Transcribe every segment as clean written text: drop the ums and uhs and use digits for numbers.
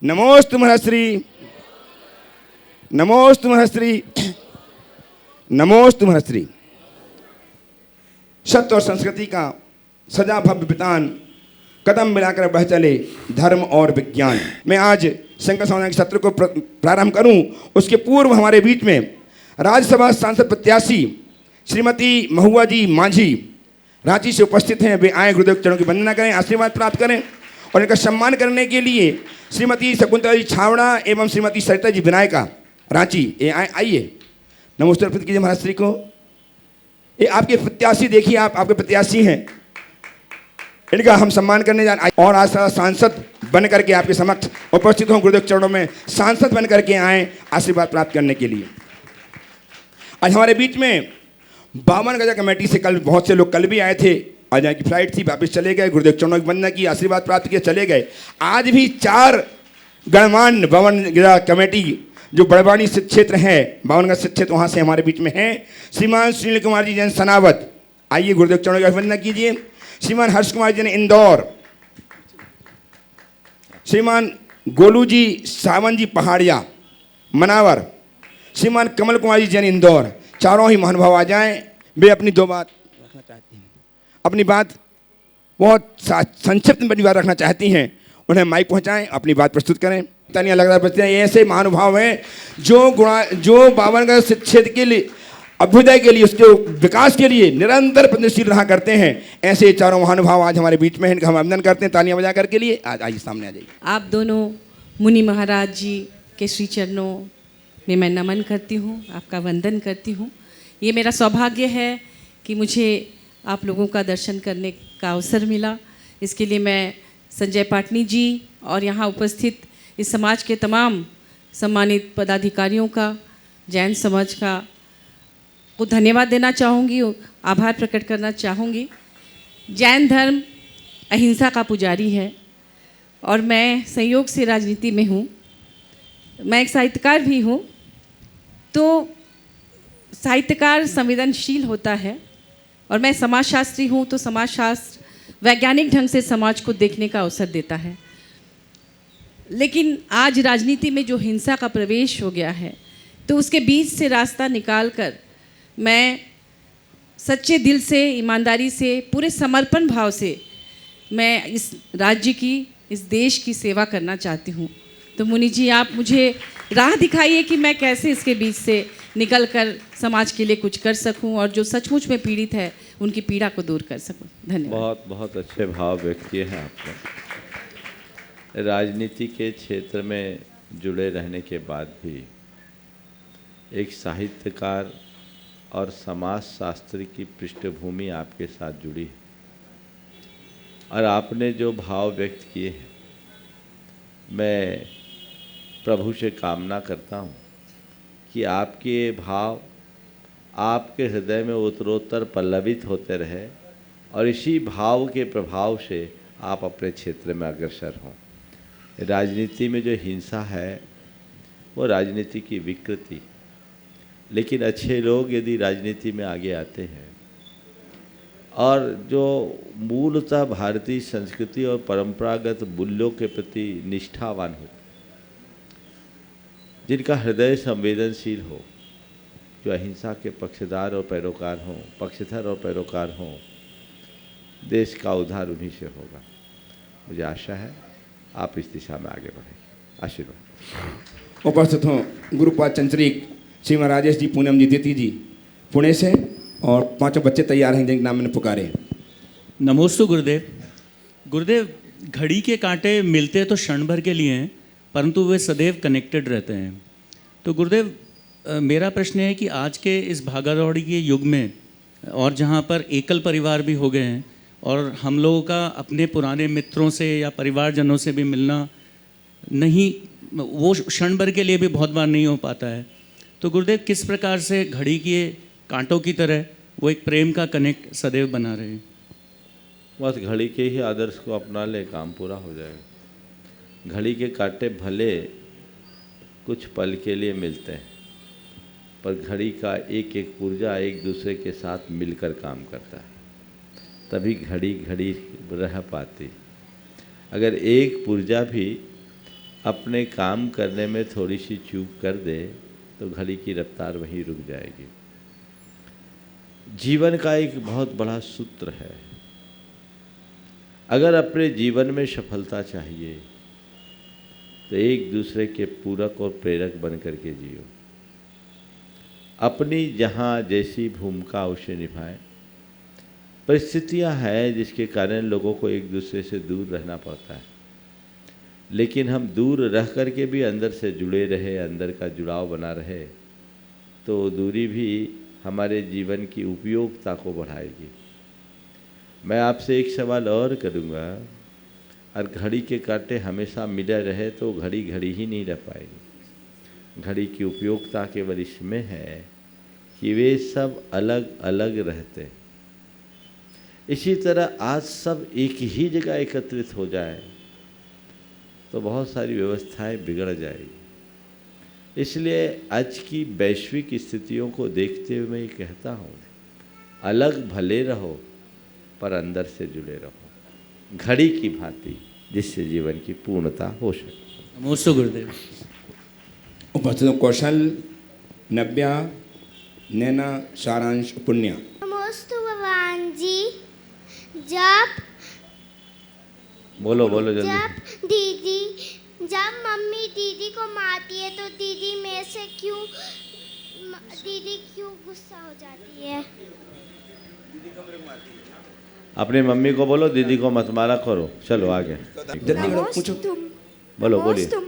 नमोस्तु महर्षि, नमोस्तु महर्षि, नमोस्तु महर्षि। सत्य और संस्कृति का सदा भव्य वितान कदम मिलाकर बह चले धर्म और विज्ञान। मैं आज शंकर समाधान के सत्र को प्रारंभ करूं, उसके पूर्व हमारे बीच में राज्यसभा सांसद प्रत्याशी श्रीमती महुआ जी मांझी रांची से उपस्थित हैं। वे आए गुरुदेव चरणों की वंदना करें, आशीर्वाद प्राप्त करें और इनका सम्मान करने के लिए श्रीमती शकुंतला जी छावड़ा एवं श्रीमती सरिता जी विनायका रांची आइए। नमस्ते अर्पित कीजिए महाराज श्री को। ये आपके प्रत्याशी देखिए, आप आपके प्रत्याशी हैं, इनका हम सम्मान करने जा रहे और आज सांसद बन करके आपके समक्ष उपस्थित हों। गुरुदेव चरणों में सांसद बन करके आए आशीर्वाद प्राप्त करने के लिए। आज हमारे बीच में 52 गजा कमेटी से कल बहुत से लोग कल भी आए थे, आज यहाँ की फ्लाइट थी, वापस चले गए, गुरुदेव चरणों की वंदना की, आशीर्वाद प्राप्त किए, चले गए। आज भी 4 गणमान्य 52 गजा कमेटी जो बड़वानी सिद्ध क्षेत्र है, 52 सिद्ध क्षेत्र, वहाँ से हमारे बीच में हैं। श्रीमान सुनील कुमार जी जैन सनावत, आइए गुरुदेव चरणों की वंदना कीजिए। श्रीमान हर्ष कुमार जी ने इंदौर, श्रीमान गोलू जी सावन जी पहाड़िया मनावर, श्रीमान कमल कुमार जी जैन इंदौर, चारों ही महानुभाव आ जाएं। वे अपनी 2 बात रखना चाहती हैं, अपनी बात बहुत संक्षिप्त में बात रखना चाहती हैं, उन्हें माइक पहुंचाएं, अपनी बात प्रस्तुत करें। तनिया लग रहा बच्चे ऐसे महानुभाव हैं जो 52 गज क्षेत्र के लिए अभ्युदय के लिए, उसके विकास के लिए निरंतर प्रयत्नशील रहा करते हैं। ऐसे चारों महानुभाव आज हमारे बीच में हैं, इनका हम अभिनंदन करते हैं तालियां बजा करके लिए। आज आइए सामने आ जाइए। आप दोनों मुनि महाराज जी के श्री चरणों में मैं नमन करती हूँ, आपका वंदन करती हूँ। ये मेरा सौभाग्य है कि मुझे आप लोगों का दर्शन करने का अवसर मिला। इसके लिए मैं संजय पाटनी जी और यहाँ उपस्थित इस समाज के तमाम सम्मानित पदाधिकारियों का, जैन समाज का को धन्यवाद देना चाहूँगी, आभार प्रकट करना चाहूँगी। जैन धर्म अहिंसा का पुजारी है और मैं संयोग से राजनीति में हूँ। मैं एक साहित्यकार भी हूँ, तो साहित्यकार संवेदनशील होता है और मैं समाजशास्त्री हूँ, तो समाजशास्त्र वैज्ञानिक ढंग से समाज को देखने का अवसर देता है। लेकिन आज राजनीति में जो हिंसा का प्रवेश हो गया है, तो उसके बीच से रास्ता निकाल कर मैं सच्चे दिल से, ईमानदारी से, पूरे समर्पण भाव से मैं इस राज्य की, इस देश की सेवा करना चाहती हूँ। तो मुनि जी, आप मुझे राह दिखाइए कि मैं कैसे इसके बीच से निकल कर समाज के लिए कुछ कर सकूं और जो सचमुच में पीड़ित है उनकी पीड़ा को दूर कर सकूं। धन्यवाद। बहुत बहुत अच्छे भाव व्यक्त किए हैं आपने। राजनीति के क्षेत्र में जुड़े रहने के बाद भी एक साहित्यकार और समाजशास्त्री की पृष्ठभूमि आपके साथ जुड़ी है और आपने जो भाव व्यक्त किए हैं, मैं प्रभु से कामना करता हूँ कि आपके भाव आपके हृदय में उत्तरोत्तर पल्लवित होते रहे और इसी भाव के प्रभाव से आप अपने क्षेत्र में अग्रसर हों। राजनीति में जो हिंसा है वो राजनीति की विकृति, लेकिन अच्छे लोग यदि राजनीति में आगे आते हैं और जो मूलतः भारतीय संस्कृति और परंपरागत मूल्यों के प्रति निष्ठावान हो, जिनका हृदय संवेदनशील हो, जो अहिंसा के पक्षधर और पैरोकार हों, देश का उद्धार उन्हीं से होगा। मुझे आशा है आप इस दिशा में आगे बढ़ेंगे। आशीर्वाद। उपस्थित हों गुरुपाद चंचरिक श्रीमान राजेश जी, पूनम जी, दीति जी पुणे से, और 5 बच्चे तैयार हैं जिनके नाम मैंने पुकारे। नमोस्तु गुरुदेव। गुरुदेव, घड़ी के कांटे मिलते तो क्षण भर के लिए हैं, परंतु वे सदैव कनेक्टेड रहते हैं। तो गुरुदेव, मेरा प्रश्न है कि आज के इस भागादौड़ी के युग में, और जहाँ पर एकल परिवार भी हो गए हैं और हम लोगों का अपने पुराने मित्रों से या परिवारजनों से भी मिलना नहीं, वो क्षण भर के लिए भी बहुत बार नहीं हो पाता है, तो गुरुदेव किस प्रकार से घड़ी के कांटों की तरह वो एक प्रेम का कनेक्ट सदैव बना रहे हैं? बस घड़ी के ही आदर्श को अपना ले, काम पूरा हो जाएगा। घड़ी के कांटे भले कुछ पल के लिए मिलते हैं, पर घड़ी का एक एक पुर्जा एक दूसरे के साथ मिलकर काम करता है, तभी घड़ी घड़ी रह पाती। अगर एक पुर्जा भी अपने काम करने में थोड़ी सी चूक कर दे तो घड़ी की रफ्तार वहीं रुक जाएगी। जीवन का एक बहुत बड़ा सूत्र है, अगर अपने जीवन में सफलता चाहिए तो एक दूसरे के पूरक और प्रेरक बन करके जियो। अपनी जहाँ जैसी भूमिका उसे निभाएं। परिस्थितियाँ हैं जिसके कारण लोगों को एक दूसरे से दूर रहना पड़ता है, लेकिन हम दूर रह कर के भी अंदर से जुड़े रहे, अंदर का जुड़ाव बना रहे तो दूरी भी हमारे जीवन की उपयोगिता को बढ़ाएगी। मैं आपसे एक सवाल और करूँगा, और घड़ी के कांटे हमेशा मिले रहे तो घड़ी घड़ी ही नहीं रह पाएगी। घड़ी की उपयोगिता केवल इसमें है कि वे सब अलग अलग रहते। इसी तरह आज सब एक ही जगह एकत्रित हो जाए तो बहुत सारी व्यवस्थाएं बिगड़ जाएगी। इसलिए आज की वैश्विक स्थितियों को देखते हुए मैं ये कहता हूँ, अलग भले रहो पर अंदर से जुड़े रहो, घड़ी की भांति, जिससे जीवन की पूर्णता हो सके। नमोस्तु गुरुदेव। उपस्थित कौशल, नव्या, नैना, सारांश, पुण्या। नमोस्तु भगवान जी। जब बोलो बोलो जल्दी। जब मम्मी दीदी को मारती है तो दीदी क्यों गुस्सा हो जाती है? अपनी मम्मी को बोलो दीदी को मत मारा करो। चलो आगे जल्दी करो, पूछो। बोलो बोलिए। नमोस्तु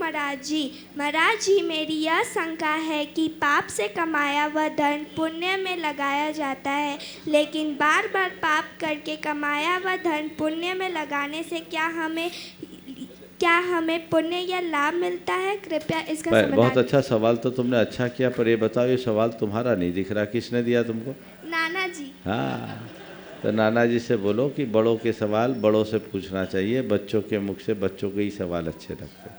महाराज जी मेरी यह शंका है कि पाप से कमाया वह धन पुण्य में लगाया जाता है, लेकिन बार बार पाप करके कमाया वह धन पुण्य में लगाने से क्या हमें पुण्य या लाभ मिलता है? कृपया इसका समाधान। बहुत अच्छा सवाल तो तुमने अच्छा किया, पर ये बताओ ये सवाल तुम्हारा नहीं दिख रहा, किसने दिया तुमको? नाना जी। हाँ, तो नाना जी से बोलो कि बड़ों के सवाल बड़ों से पूछना चाहिए, बच्चों के मुख से बच्चों के ही सवाल अच्छे लगते।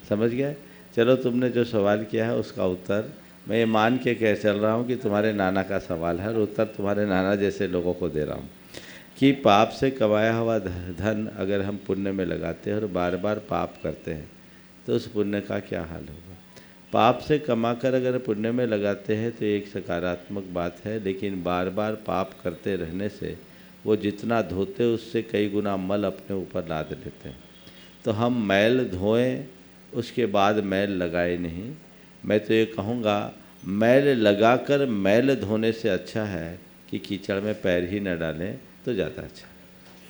समझ गए? चलो तुमने जो सवाल किया है उसका उत्तर मैं ये मान के कह चल रहा हूँ कि तुम्हारे नाना का सवाल है, और उत्तर तुम्हारे नाना जैसे लोगों को दे रहा हूँ कि पाप से कमाया हुआ धन अगर हम पुण्य में लगाते हैं और बार बार पाप करते हैं तो उस पुण्य का क्या हाल होगा? पाप से कमाकर अगर पुण्य में लगाते हैं तो एक सकारात्मक बात है, लेकिन बार बार पाप करते रहने से वो जितना धोते उससे कई गुना मल अपने ऊपर लाद लेते हैं। तो हम मैल धोएं उसके बाद मैल लगाए नहीं। मैं तो ये कहूँगा मैल लगाकर मैल धोने से अच्छा है कि कीचड़ में पैर ही न डालें तो ज़्यादा अच्छा।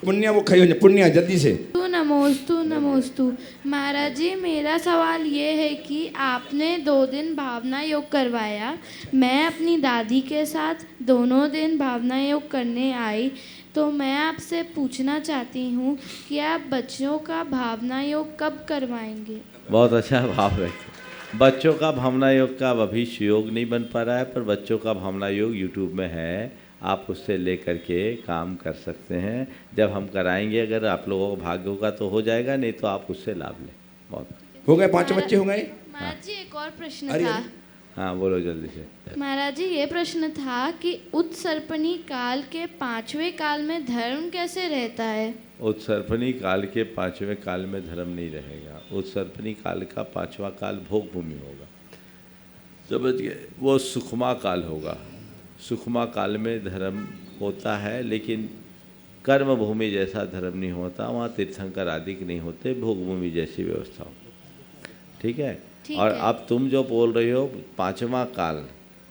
पुण्या वो खड़ी हो जाए, पुण्या जल्दी से। नमोस्तु महाराज जी, मेरा सवाल ये है कि आपने 2 दिन भावना योग करवाया। मैं अपनी दादी के साथ दोनों दिन भावना योग करने आई, तो मैं आपसे पूछना चाहती हूँ कि आप बच्चों का भावना योग कब करवाएंगे? बहुत अच्छा भाव है। बच्चों का भावना योग का अभी योग नहीं बन पा रहा है, पर बच्चों का भावना योग यूट्यूब में है, आप उससे ले करके काम कर सकते हैं। जब हम कराएंगे अगर आप लोगों को भाग्य होगा तो हो जाएगा, नहीं तो आप उससे लाभ लें। बहुत हो गए, 5 बच्चे हो गए। महाराज जी एक और प्रश्न था। हाँ बोलो जल्दी से। महाराज जी ये प्रश्न था कि उत्सर्पणी काल के 5वें काल में धर्म कैसे रहता है? उत्सर्पणी काल के 5वें काल में धर्म नहीं रहेगा। उत्सर्पणी काल का 5वां काल भोग भूमि होगा, समझ गए? वो सुखमा काल होगा। सुखमा काल में धर्म होता है, लेकिन कर्म भूमि जैसा धर्म नहीं होता, वहाँ तीर्थंकर आदि नहीं होते, भोग भूमि जैसी व्यवस्था होती। ठीक है? और अब तुम जो बोल रही हो 5वां काल,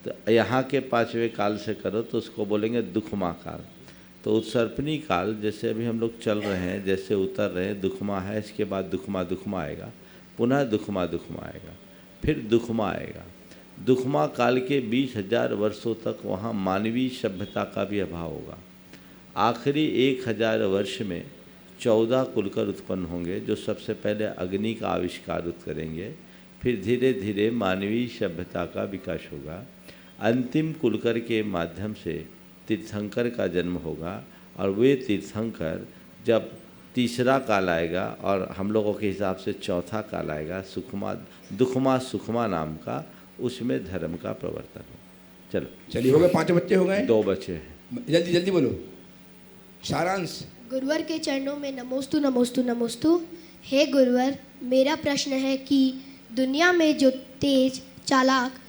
तो यहाँ के 5वें काल से करो तो उसको बोलेंगे दुखमा काल। तो उत्सर्पणी काल जैसे अभी हम लोग चल रहे हैं, जैसे उतर रहे हैं, दुखमा है, इसके बाद दुखमा आएगा, पुनः दुखमा आएगा, फिर दुखमा आएगा। दुखमा काल के 20,000 वर्षों तक वहाँ मानवीय सभ्यता का भी अभाव होगा। आखिरी 1000 वर्ष में 14 कुलकर उत्पन्न होंगे, जो सबसे पहले अग्नि का आविष्कार करेंगे, फिर धीरे धीरे मानवीय सभ्यता का विकास होगा। अंतिम कुलकर के माध्यम से तीर्थंकर का जन्म होगा, और वे तीर्थंकर जब तीसरा काल आएगा और हम लोगों के हिसाब से चौथा काल आएगा, दुखमा नाम का, उसमें धर्म का प्रवर्तन हो। चलो चलिए, हो गए, 5 बच्चे हो गए। 2 बच्चे हैं। जल्दी जल्दी बोलो। सारांश। गुरुवर के चरणों में नमोस्तु। हे गुरुवर, मेरा प्रश्न है कि दुनिया में जो तेज चालाक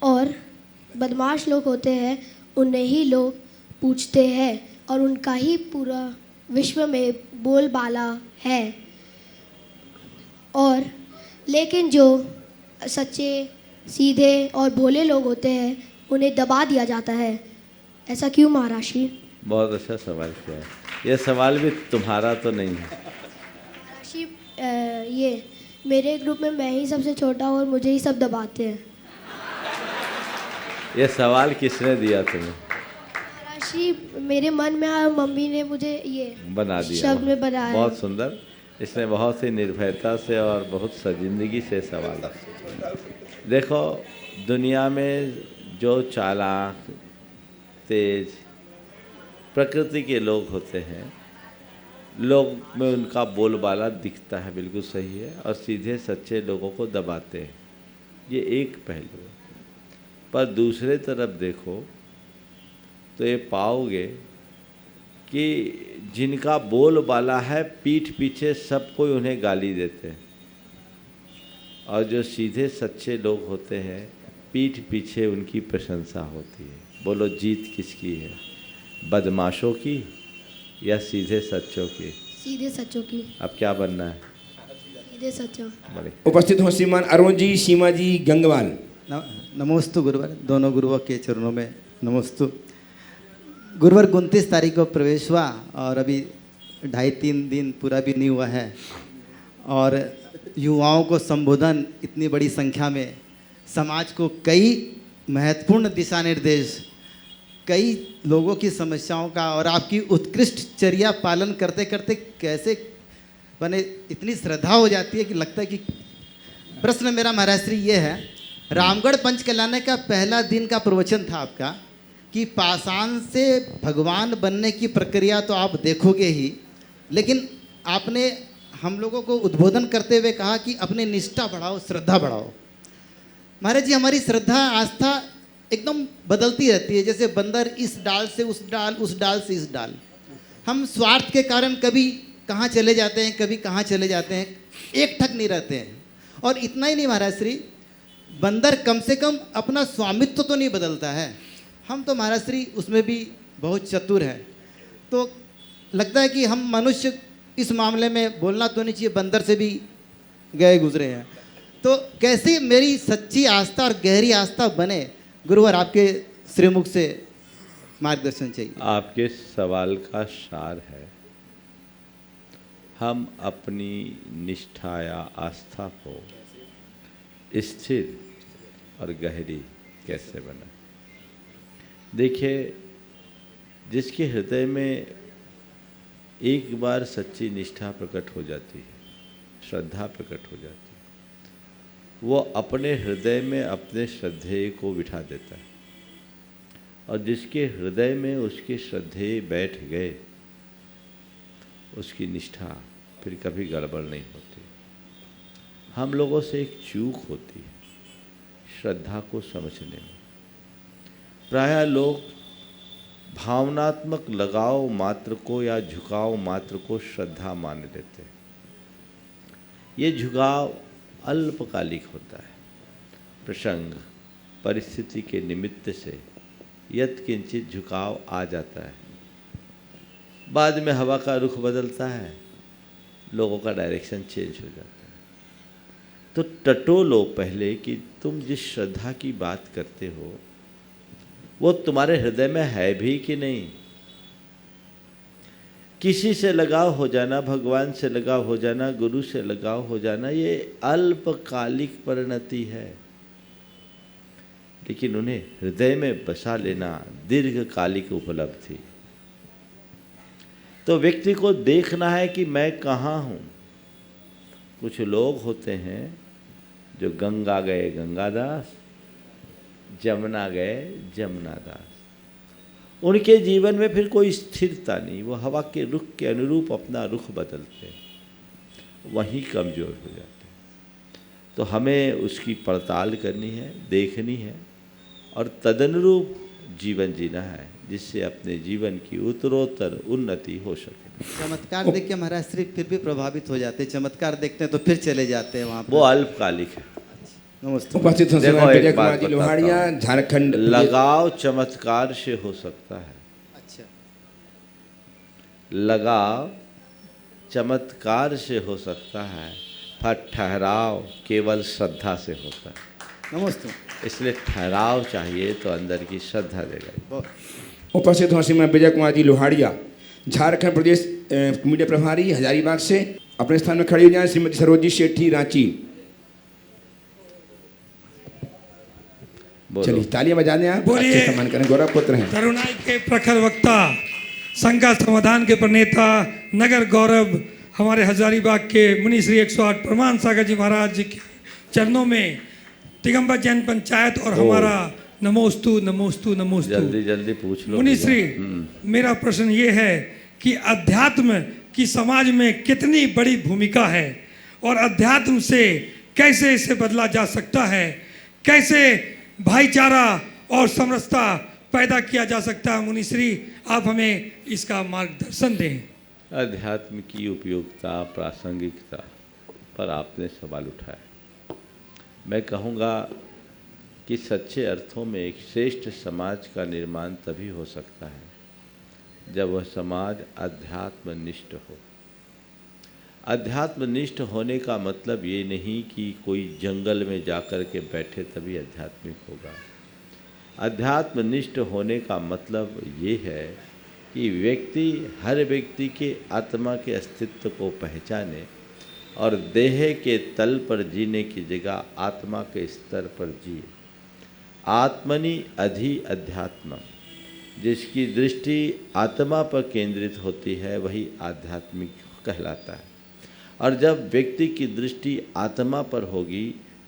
और बदमाश लोग होते हैं, उन्हें ही लोग पूछते हैं और उनका ही पूरा विश्व में बोलबाला है। और लेकिन जो सच्चे, सीधे और भोले लोग होते हैं, उन्हें दबा दिया जाता है। ऐसा क्यों महाराज जी? बहुत अच्छा सवाल किया है। यह सवाल भी तुम्हारा तो नहीं है। महाराज जी, ये मेरे ग्रुप में मैं ही सबसे छोटा हूँ और मुझे ही सब दबाते हैं। यह सवाल किसने दिया तुम्हें? महाराज जी, मेरे मन में आया, मम्मी ने मुझे ये बना दिया, शब्द में बनाया। बहुत सुंदर। इसने बहुत ही निर्भयता से और बहुत सजिंदगी से सवाल रखा। देखो, दुनिया में जो चालाक, तेज प्रकृति के लोग होते हैं, लोग में उनका बोलबाला दिखता है, बिल्कुल सही है, और सीधे सच्चे लोगों को दबाते हैं। ये एक पहलू है। पर दूसरे तरफ देखो तो ये पाओगे कि जिनका बोलबाला है, पीठ पीछे सब कोई उन्हें गाली देते हैं, और जो सीधे सच्चे लोग होते हैं, पीठ पीछे उनकी प्रशंसा होती है। बोलो, जीत किसकी है? बदमाशों की या सीधे सच्चों की? सीधे सच्चों की। अब क्या बनना है? सीधे सच्चों। बड़े उपस्थित हो श्रीमान अरुण जी, सीमा जी, गंगवाल। नमोस्तु गुरुवर, दोनों गुरुओं के चरणों में नमोस्तु। गुरुवर, 29 तारीख को प्रवेश हुआ और अभी 2.5-3 दिन पूरा भी नहीं हुआ है, और युवाओं को संबोधन इतनी बड़ी संख्या में, समाज को कई महत्वपूर्ण दिशा निर्देश, कई लोगों की समस्याओं का, और आपकी उत्कृष्ट चर्या पालन करते करते कैसे बने, इतनी श्रद्धा हो जाती है कि लगता है कि। प्रश्न मेरा महाराज श्री ये है, रामगढ़ पंचकल्याण का पहला दिन का प्रवचन था आपका कि पाषाण से भगवान बनने की प्रक्रिया तो आप देखोगे ही, लेकिन आपने हम लोगों को उद्बोधन करते हुए कहा कि अपनी निष्ठा बढ़ाओ, श्रद्धा बढ़ाओ। महाराज जी, हमारी श्रद्धा, आस्था एकदम बदलती रहती है, जैसे बंदर इस डाल से उस डाल, उस डाल से इस डाल। हम स्वार्थ के कारण कभी कहाँ चले जाते हैं, कभी कहाँ चले जाते हैं, एक ठक नहीं रहते हैं। और इतना ही नहीं महाराज श्री, बंदर कम से कम अपना स्वामित्व तो नहीं बदलता है, हम तो महाराज श्री उसमें भी बहुत चतुर हैं। तो लगता है कि हम मनुष्य इस मामले में बोलना तो नहीं चाहिए, बंदर से भी गए गुजरे हैं। तो कैसे मेरी सच्ची आस्था और गहरी आस्था बने, गुरुवर आपके श्रीमुख से मार्गदर्शन चाहिए। आपके सवाल का सार है, हम अपनी निष्ठा या आस्था को स्थिर और गहरी कैसे बनाएं। देखिए, जिसके हृदय में एक बार सच्ची निष्ठा प्रकट हो जाती है, श्रद्धा प्रकट हो जाती है, वो अपने हृदय में अपने श्रद्धेय को बिठा देता है, और जिसके हृदय में उसके श्रद्धेय बैठ गए, उसकी निष्ठा फिर कभी गड़बड़ नहीं होती। हम लोगों से एक चूक होती है श्रद्धा को समझने में। प्रायः लोग भावनात्मक लगाव मात्र को या झुकाव मात्र को श्रद्धा मान लेते हैं। ये झुकाव अल्पकालिक होता है, प्रसंग परिस्थिति के निमित्त से यत्किंचित झुकाव आ जाता है, बाद में हवा का रुख बदलता है, लोगों का डायरेक्शन चेंज हो जाता है। तो टटोलो पहले कि तुम जिस श्रद्धा की बात करते हो वो तुम्हारे हृदय में है भी कि नहीं। किसी से लगाव हो जाना, भगवान से लगाव हो जाना, गुरु से लगाव हो जाना, ये अल्पकालिक परिणति है, लेकिन उन्हें हृदय में बसा लेना दीर्घकालिक उपलब्धि। तो व्यक्ति को देखना है कि मैं कहाँ हूँ। कुछ लोग होते हैं जो गंगा गए गंगादास, जमुना गए जमुनादास, उनके जीवन में फिर कोई स्थिरता नहीं, वो हवा के रुख के अनुरूप अपना रुख बदलते हैं, वहीं कमज़ोर हो जाते हैं। तो हमें उसकी पड़ताल करनी है, देखनी है और तदनुरूप जीवन जीना है। जिससे अपने जीवन की उत्तरोत्तर उन्नति हो सके। चमत्कार देख के महाराज श्री फिर भी प्रभावित हो जाते हैं, चमत्कार देखते हैं तो फिर चले जाते हैं वहाँ पर। वो अल्पकालिक है। नमस्ते। उपस्थित हैं देखो, श्रीमान एक विजय बात कुमार जी बताता लोहाड़िया, हूँ। झारखंड। लगाव चमत्कार से हो सकता है, अच्छा, लगाव चमत्कार से हो सकता है, पर ठहराव केवल श्रद्धा से होता है। नमस्ते। इसलिए ठहराव चाहिए तो अंदर की श्रद्धा देगा। उपस्थित हैं श्रीमान विजय कुमार जी लोहाड़िया, झारखंड प्रदेश मीडिया प्रभारी, हजारीबाग से। अपने स्थान में खड़ी हो जाए। श्रीमती सरोजी सेठी, रांची। चलिए तालियां बजा दें आप, बोलिए। अच्छे सम्मान करें। गौरव पुत्र हैं। तरुणाई के प्रखर वक्ता, संघ समाधान के प्रणेता, नगर गौरव हमारे हजारीबाग के मुनि श्री 108 प्रमाण सागर जी महाराज जी के चरणों में दिगंबर जैन पंचायत और हमारा नमोस्तु नमोस्तु नमोस्तु। जल्दी जल्दी पूछ लो। मुनि श्री, मेरा प्रश्न ये है कि अध्यात्म की समाज में कितनी बड़ी भूमिका है और अध्यात्म से कैसे इसे बदला जा सकता है, कैसे भाईचारा और समरसता पैदा किया जा सकता है। मुनि श्री, आप हमें इसका मार्गदर्शन दें। अध्यात्म की उपयोगिता, प्रासंगिकता पर आपने सवाल उठाया। मैं कहूँगा कि सच्चे अर्थों में एक श्रेष्ठ समाज का निर्माण तभी हो सकता है जब वह समाज अध्यात्मनिष्ठ हो। अध्यात्मनिष्ठ होने का मतलब ये नहीं कि कोई जंगल में जाकर के बैठे तभी आध्यात्मिक होगा। अध्यात्मनिष्ठ होने का मतलब ये है कि व्यक्ति, हर व्यक्ति के आत्मा के अस्तित्व को पहचाने और देह के तल पर जीने की जगह आत्मा के स्तर पर जिए। आत्मनि अधि अध्यात्म, जिसकी दृष्टि आत्मा पर केंद्रित होती है वही आध्यात्मिक कहलाता है। और जब व्यक्ति की दृष्टि आत्मा पर होगी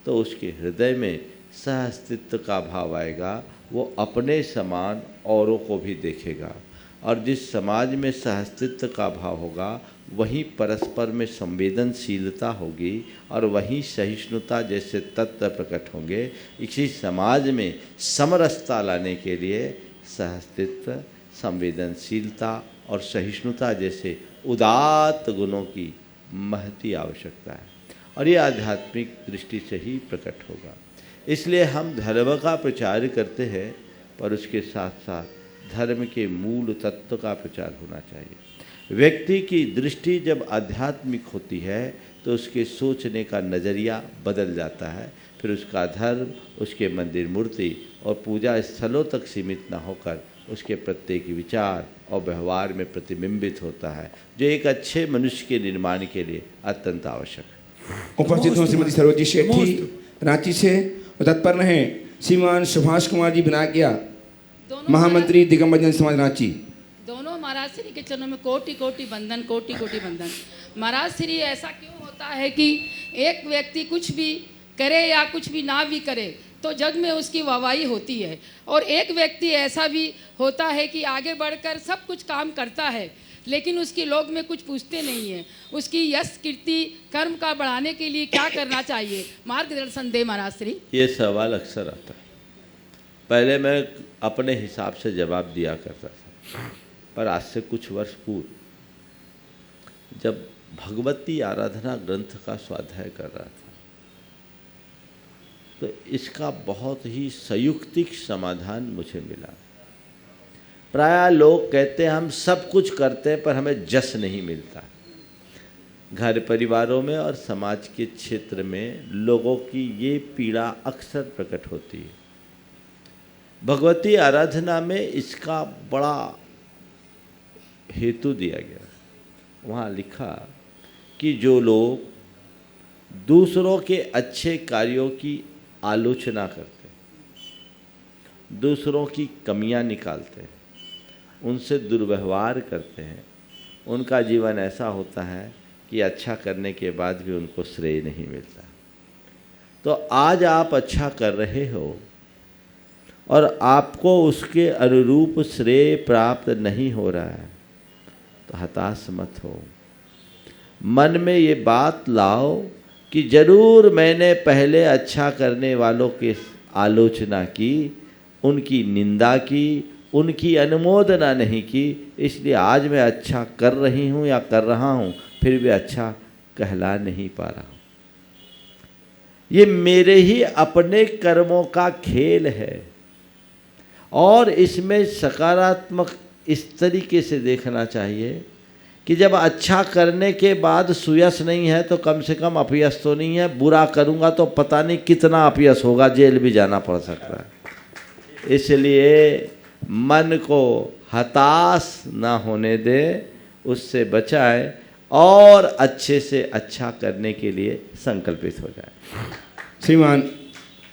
तो उसके हृदय में सह अस्तित्व का भाव आएगा। वो अपने समान औरों को भी देखेगा और जिस समाज में सह अस्तित्व का भाव होगा वहीं परस्पर में संवेदनशीलता होगी और वहीं सहिष्णुता जैसे तत्व प्रकट होंगे। इसी समाज में समरसता लाने के लिए सहअस्तित्व, संवेदनशीलता और सहिष्णुता जैसे उदात्त गुणों की महती आवश्यकता है और ये आध्यात्मिक दृष्टि से ही प्रकट होगा। इसलिए हम धर्म का प्रचार करते हैं पर उसके साथ साथ धर्म के मूल तत्व का प्रचार होना चाहिए। व्यक्ति की दृष्टि जब आध्यात्मिक होती है तो उसके सोचने का नज़रिया बदल जाता है। फिर उसका धर्म, उसके मंदिर मूर्ति और पूजा स्थलों तक सीमित न होकर उसके प्रत्येक विचार और व्यवहार में प्रतिबिंबित होता है, जो एक अच्छे मनुष्य के निर्माण के लिए अत्यंत आवश्यक है। उपस्थित हों श्रीमती सरोजी सेठी, रांची से। तत्पर रहें श्रीमान सुभाष कुमार जी बिनाकिया, महामंत्री दिगंबर जैन समाज, रांची। दोनों महाराज श्री के चरणों में कोटि कोटि बंदन, कोटि कोटि बंदन। महाराज श्री, ऐसा क्यों होता है कि एक व्यक्ति कुछ भी करे या कुछ भी ना भी करे तो जग में उसकी वाहवाही होती है, और एक व्यक्ति ऐसा भी होता है कि आगे बढ़कर सब कुछ काम करता है लेकिन उसकी लोग में कुछ पूछते नहीं है। उसकी यश कीर्ति कर्म का बढ़ाने के लिए क्या करना चाहिए, मार्गदर्शन दे महाराज श्री। ये सवाल अक्सर आता है। पहले मैं अपने हिसाब से जवाब दिया करता था, पर आज से कुछ वर्ष पूर्व जब भगवती आराधना ग्रंथ का स्वाध्याय कर रहा था तो इसका बहुत ही संयुक्तिक समाधान मुझे मिला। प्रायः लोग कहते हैं हम सब कुछ करते हैं पर हमें जस नहीं मिलता। घर परिवारों में और समाज के क्षेत्र में लोगों की ये पीड़ा अक्सर प्रकट होती है। भगवती आराधना में इसका बड़ा हेतु दिया गया। वहाँ लिखा कि जो लोग दूसरों के अच्छे कार्यों की आलोचना करते हैं, दूसरों की कमियां निकालते हैं, उनसे दुर्व्यवहार करते हैं, उनका जीवन ऐसा होता है कि अच्छा करने के बाद भी उनको श्रेय नहीं मिलता। तो आज आप अच्छा कर रहे हो और आपको उसके अनुरूप श्रेय प्राप्त नहीं हो रहा है तो हताश मत हो। मन में ये बात लाओ कि जरूर मैंने पहले अच्छा करने वालों की आलोचना की, उनकी निंदा की, उनकी अनुमोदना नहीं की, इसलिए आज मैं अच्छा कर रही हूँ या कर रहा हूँ फिर भी अच्छा कहला नहीं पा रहा हूँ। ये मेरे ही अपने कर्मों का खेल है और इसमें सकारात्मक इस तरीके से देखना चाहिए कि जब अच्छा करने के बाद सुयश नहीं है तो कम से कम अपयश तो नहीं है। बुरा करूँगा तो पता नहीं कितना अपयश होगा, जेल भी जाना पड़ सकता है। इसलिए मन को हताश ना होने दे, उससे बचाए और अच्छे से अच्छा करने के लिए संकल्पित हो जाए। श्रीमान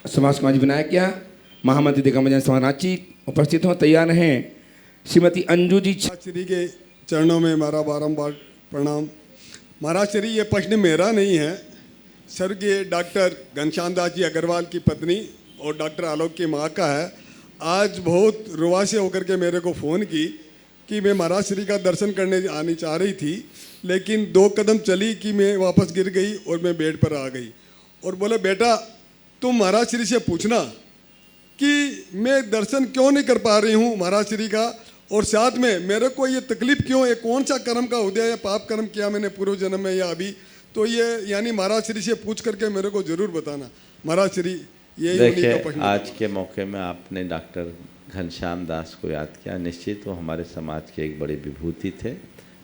सुभाष कुमार जी विनायक या महामंत्री दिग्गज समाज रांची उपस्थित हों, तैयार हैं। श्रीमती अंजू जी श्री के चरणों में हमारा बारंबार प्रणाम। महाराज श्री, ये प्रश्न मेरा नहीं है, स्वर्गीय डॉक्टर घनश्याम दास जी अग्रवाल की पत्नी और डॉक्टर आलोक की माँ का है। आज बहुत रुआ से होकर के मेरे को फ़ोन की कि मैं महाराज श्री का दर्शन करने आनी चाह रही थी, लेकिन 2 कदम चली कि मैं वापस गिर गई और मैं बेड पर आ गई। और बोले बेटा तुम महाराज श्री से पूछना कि मैं दर्शन क्यों नहीं कर पा रही हूँ महाराज श्री का, और साथ में मेरे को ये तकलीफ क्यों है, कौन सा कर्म का उदय या पाप कर्म किया मैंने पूर्व जन्म में या अभी, तो ये यानी महाराज श्री से पूछ करके मेरे को ज़रूर बताना महाराज श्री। ये देखिए, आज के मौके में आपने डॉक्टर घनश्याम दास को याद किया। निश्चित वो हमारे समाज के एक बड़े विभूति थे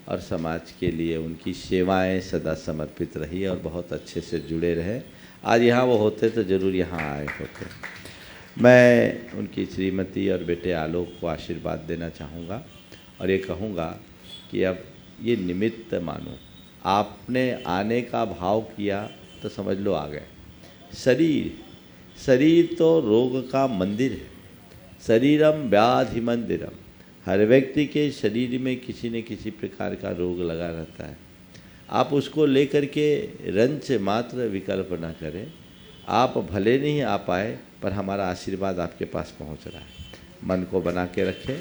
और समाज के लिए उनकी सेवाएं सदा समर्पित रही और बहुत अच्छे से जुड़े रहे। आज यहाँ वो होते तो ज़रूर यहाँ आए होते। मैं उनकी श्रीमती और बेटे आलोक को आशीर्वाद देना चाहूँगा और ये कहूँगा कि अब ये निमित्त मानो, आपने आने का भाव किया तो समझ लो आ गए। शरीर तो रोग का मंदिर है, शरीरम व्याधि मंदिरम। हर व्यक्ति के शरीर में किसी न किसी प्रकार का रोग लगा रहता है। आप उसको लेकर के रंच मात्र विकल्प न करें। आप भले नहीं आ पाए पर हमारा आशीर्वाद आपके पास पहुंच रहा है। मन को बना के रखें,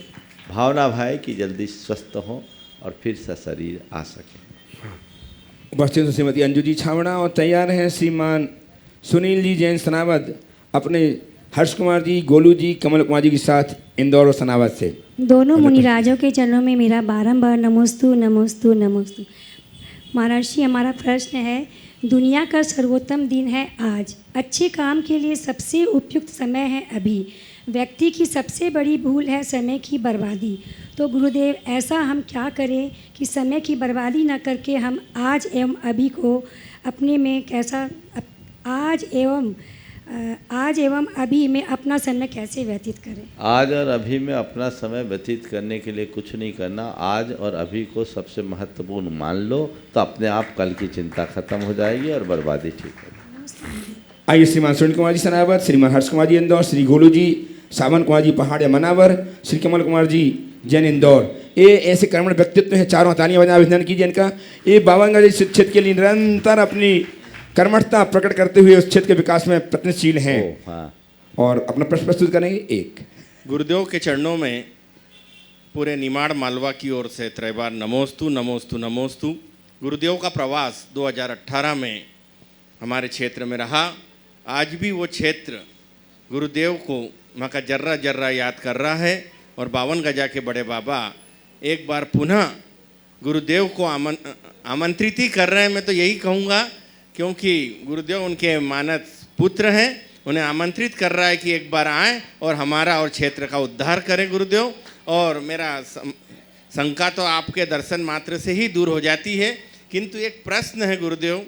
भावना भाई कि जल्दी स्वस्थ हों और फिर सशरीर आ सकें। उपस्थित श्रीमती अंजू जी छावड़ा और तैयार हैं श्रीमान सुनील जी जैन सनावद अपने हर्ष कुमार जी, गोलू जी, कमल कुमार जी के साथ इंदौर और सनावद से। दोनों मुनिराजों के चरणों में मेरा बारंबार नमोस्तु नमोस्तु नमोस्तु। महर्षि, हमारा प्रश्न है, दुनिया का सर्वोत्तम दिन है आज। अच्छे काम के लिए सबसे उपयुक्त समय है अभी। व्यक्ति की सबसे बड़ी भूल है समय की बर्बादी। तो गुरुदेव, ऐसा हम क्या करें कि समय की बर्बादी न करके हम आज एवं अभी को अपने में कैसा आज एवं अभी में अपना समय कैसे व्यतीत करें? आज और अभी में अपना समय व्यतीत करने के लिए कुछ नहीं करना। आज और अभी को सबसे महत्वपूर्ण मान लो तो अपने आप कल की चिंता खत्म हो जाएगी और बर्बादी ठीक होगी। आइए श्रीमान सुनील कुमार जी सनावद, श्रीमान हर्ष कुमार जी इंदौर, श्री गोलू जी, सावन कुमार जी पहाड़िया मनावर, श्री कमल कुमार जी जैन इंदौर। ये ऐसे कर्मण व्यक्तित्व है, चारों तालियां बजा अभिनंदन कीजिए इनका। ये 52 गज क्षेत्र के लिए निरंतर अपनी कर्मठता प्रकट करते हुए उस क्षेत्र के विकास में प्रयत्नशील हैं और अपना प्रश्न प्रस्तुत करेंगे। एक गुरुदेव के चरणों में पूरे निमाड़ मालवा की ओर से त्रैबार नमोस्तु नमोस्तु नमोस्तु। गुरुदेव का प्रवास 2018 में हमारे क्षेत्र में रहा। आज भी वो क्षेत्र गुरुदेव को वहाँ का जर्रा जर्रा याद कर रहा है और 52 गजा के बड़े बाबा एक बार पुनः गुरुदेव को आमंत्रित ही कर रहे हैं। मैं तो यही कहूँगा, क्योंकि गुरुदेव उनके मानस पुत्र हैं, उन्हें आमंत्रित कर रहा है कि एक बार आएँ और हमारा और क्षेत्र का उद्धार करें गुरुदेव। और मेरा शंका तो आपके दर्शन मात्र से ही दूर हो जाती है, किंतु एक प्रश्न है गुरुदेव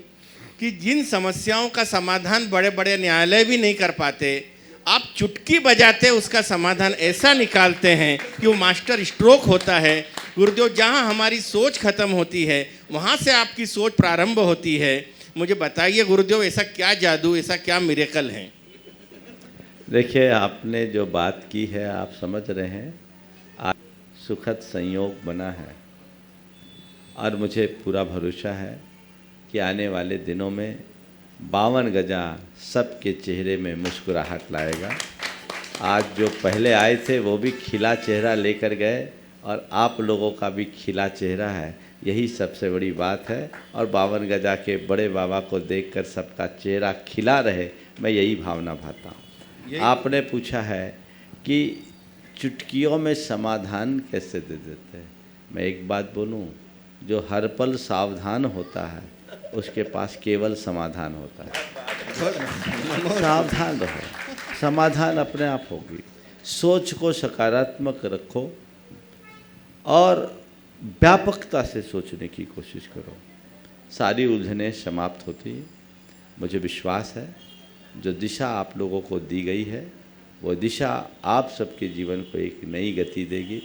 कि जिन समस्याओं का समाधान बड़े बड़े न्यायालय भी नहीं कर पाते, आप चुटकी बजाते उसका समाधान ऐसा निकालते हैं कि वो मास्टर स्ट्रोक होता है। गुरुदेव, जहाँ हमारी सोच खत्म होती है वहाँ से आपकी सोच प्रारंभ होती है। मुझे बताइए गुरुदेव, ऐसा क्या जादू, ऐसा क्या मिरेकल है? देखिए, आपने जो बात की है आप समझ रहे हैं, आज सुखद संयोग बना है और मुझे पूरा भरोसा है कि आने वाले दिनों में 52 गजा सबके चेहरे में मुस्कुराहट लाएगा। आज जो पहले आए थे वो भी खिला चेहरा लेकर गए और आप लोगों का भी खिला चेहरा है, यही सबसे बड़ी बात है। और 52 गजा के बड़े बाबा को देखकर सबका चेहरा खिला रहे, मैं यही भावना भाता हूँ। आपने पूछा है कि चुटकियों में समाधान कैसे दे देते हैं। मैं एक बात बोलूं, जो हर पल सावधान होता है उसके पास केवल समाधान होता है। सावधान रहो, समाधान अपने आप होगी। सोच को सकारात्मक रखो और व्यापकता से सोचने की कोशिश करो, सारी उलझनें समाप्त होती हैं। मुझे विश्वास है जो दिशा आप लोगों को दी गई है वो दिशा आप सबके जीवन को एक नई गति देगी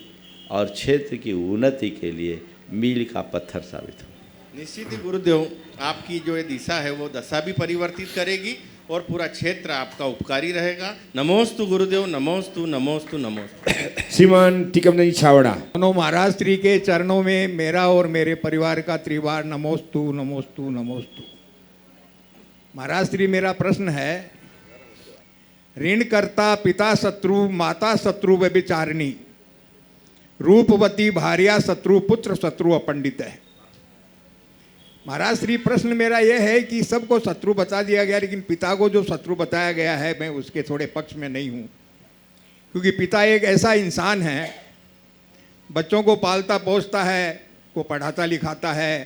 और क्षेत्र की उन्नति के लिए मील का पत्थर साबित हो। निश्चित ही गुरुदेव, आपकी जो ये दिशा है वो दशा भी परिवर्तित करेगी और पूरा क्षेत्र आपका उपकारी रहेगा। नमोस्तु गुरुदेव, नमोस्तु नमोस्तु नमोस्तु। श्रीमान टीकमचंद जी छावड़ा। महाराज श्री के चरणों में मेरा और मेरे परिवार का त्रिवार नमोस्तु नमोस्तु नमोस्तु। महाराज श्री, मेरा प्रश्न है, ऋण करता पिता शत्रु माता शत्रु व्यभिचारिणी, रूपवती भार्या शत्रु पुत्र शत्रु अपंडित है। महाराज श्री, प्रश्न मेरा यह है कि सबको शत्रु बता दिया गया, लेकिन पिता को जो शत्रु बताया गया है मैं उसके थोड़े पक्ष में नहीं हूँ, क्योंकि पिता एक ऐसा इंसान है, बच्चों को पालता पोसता है, को पढ़ाता लिखाता है,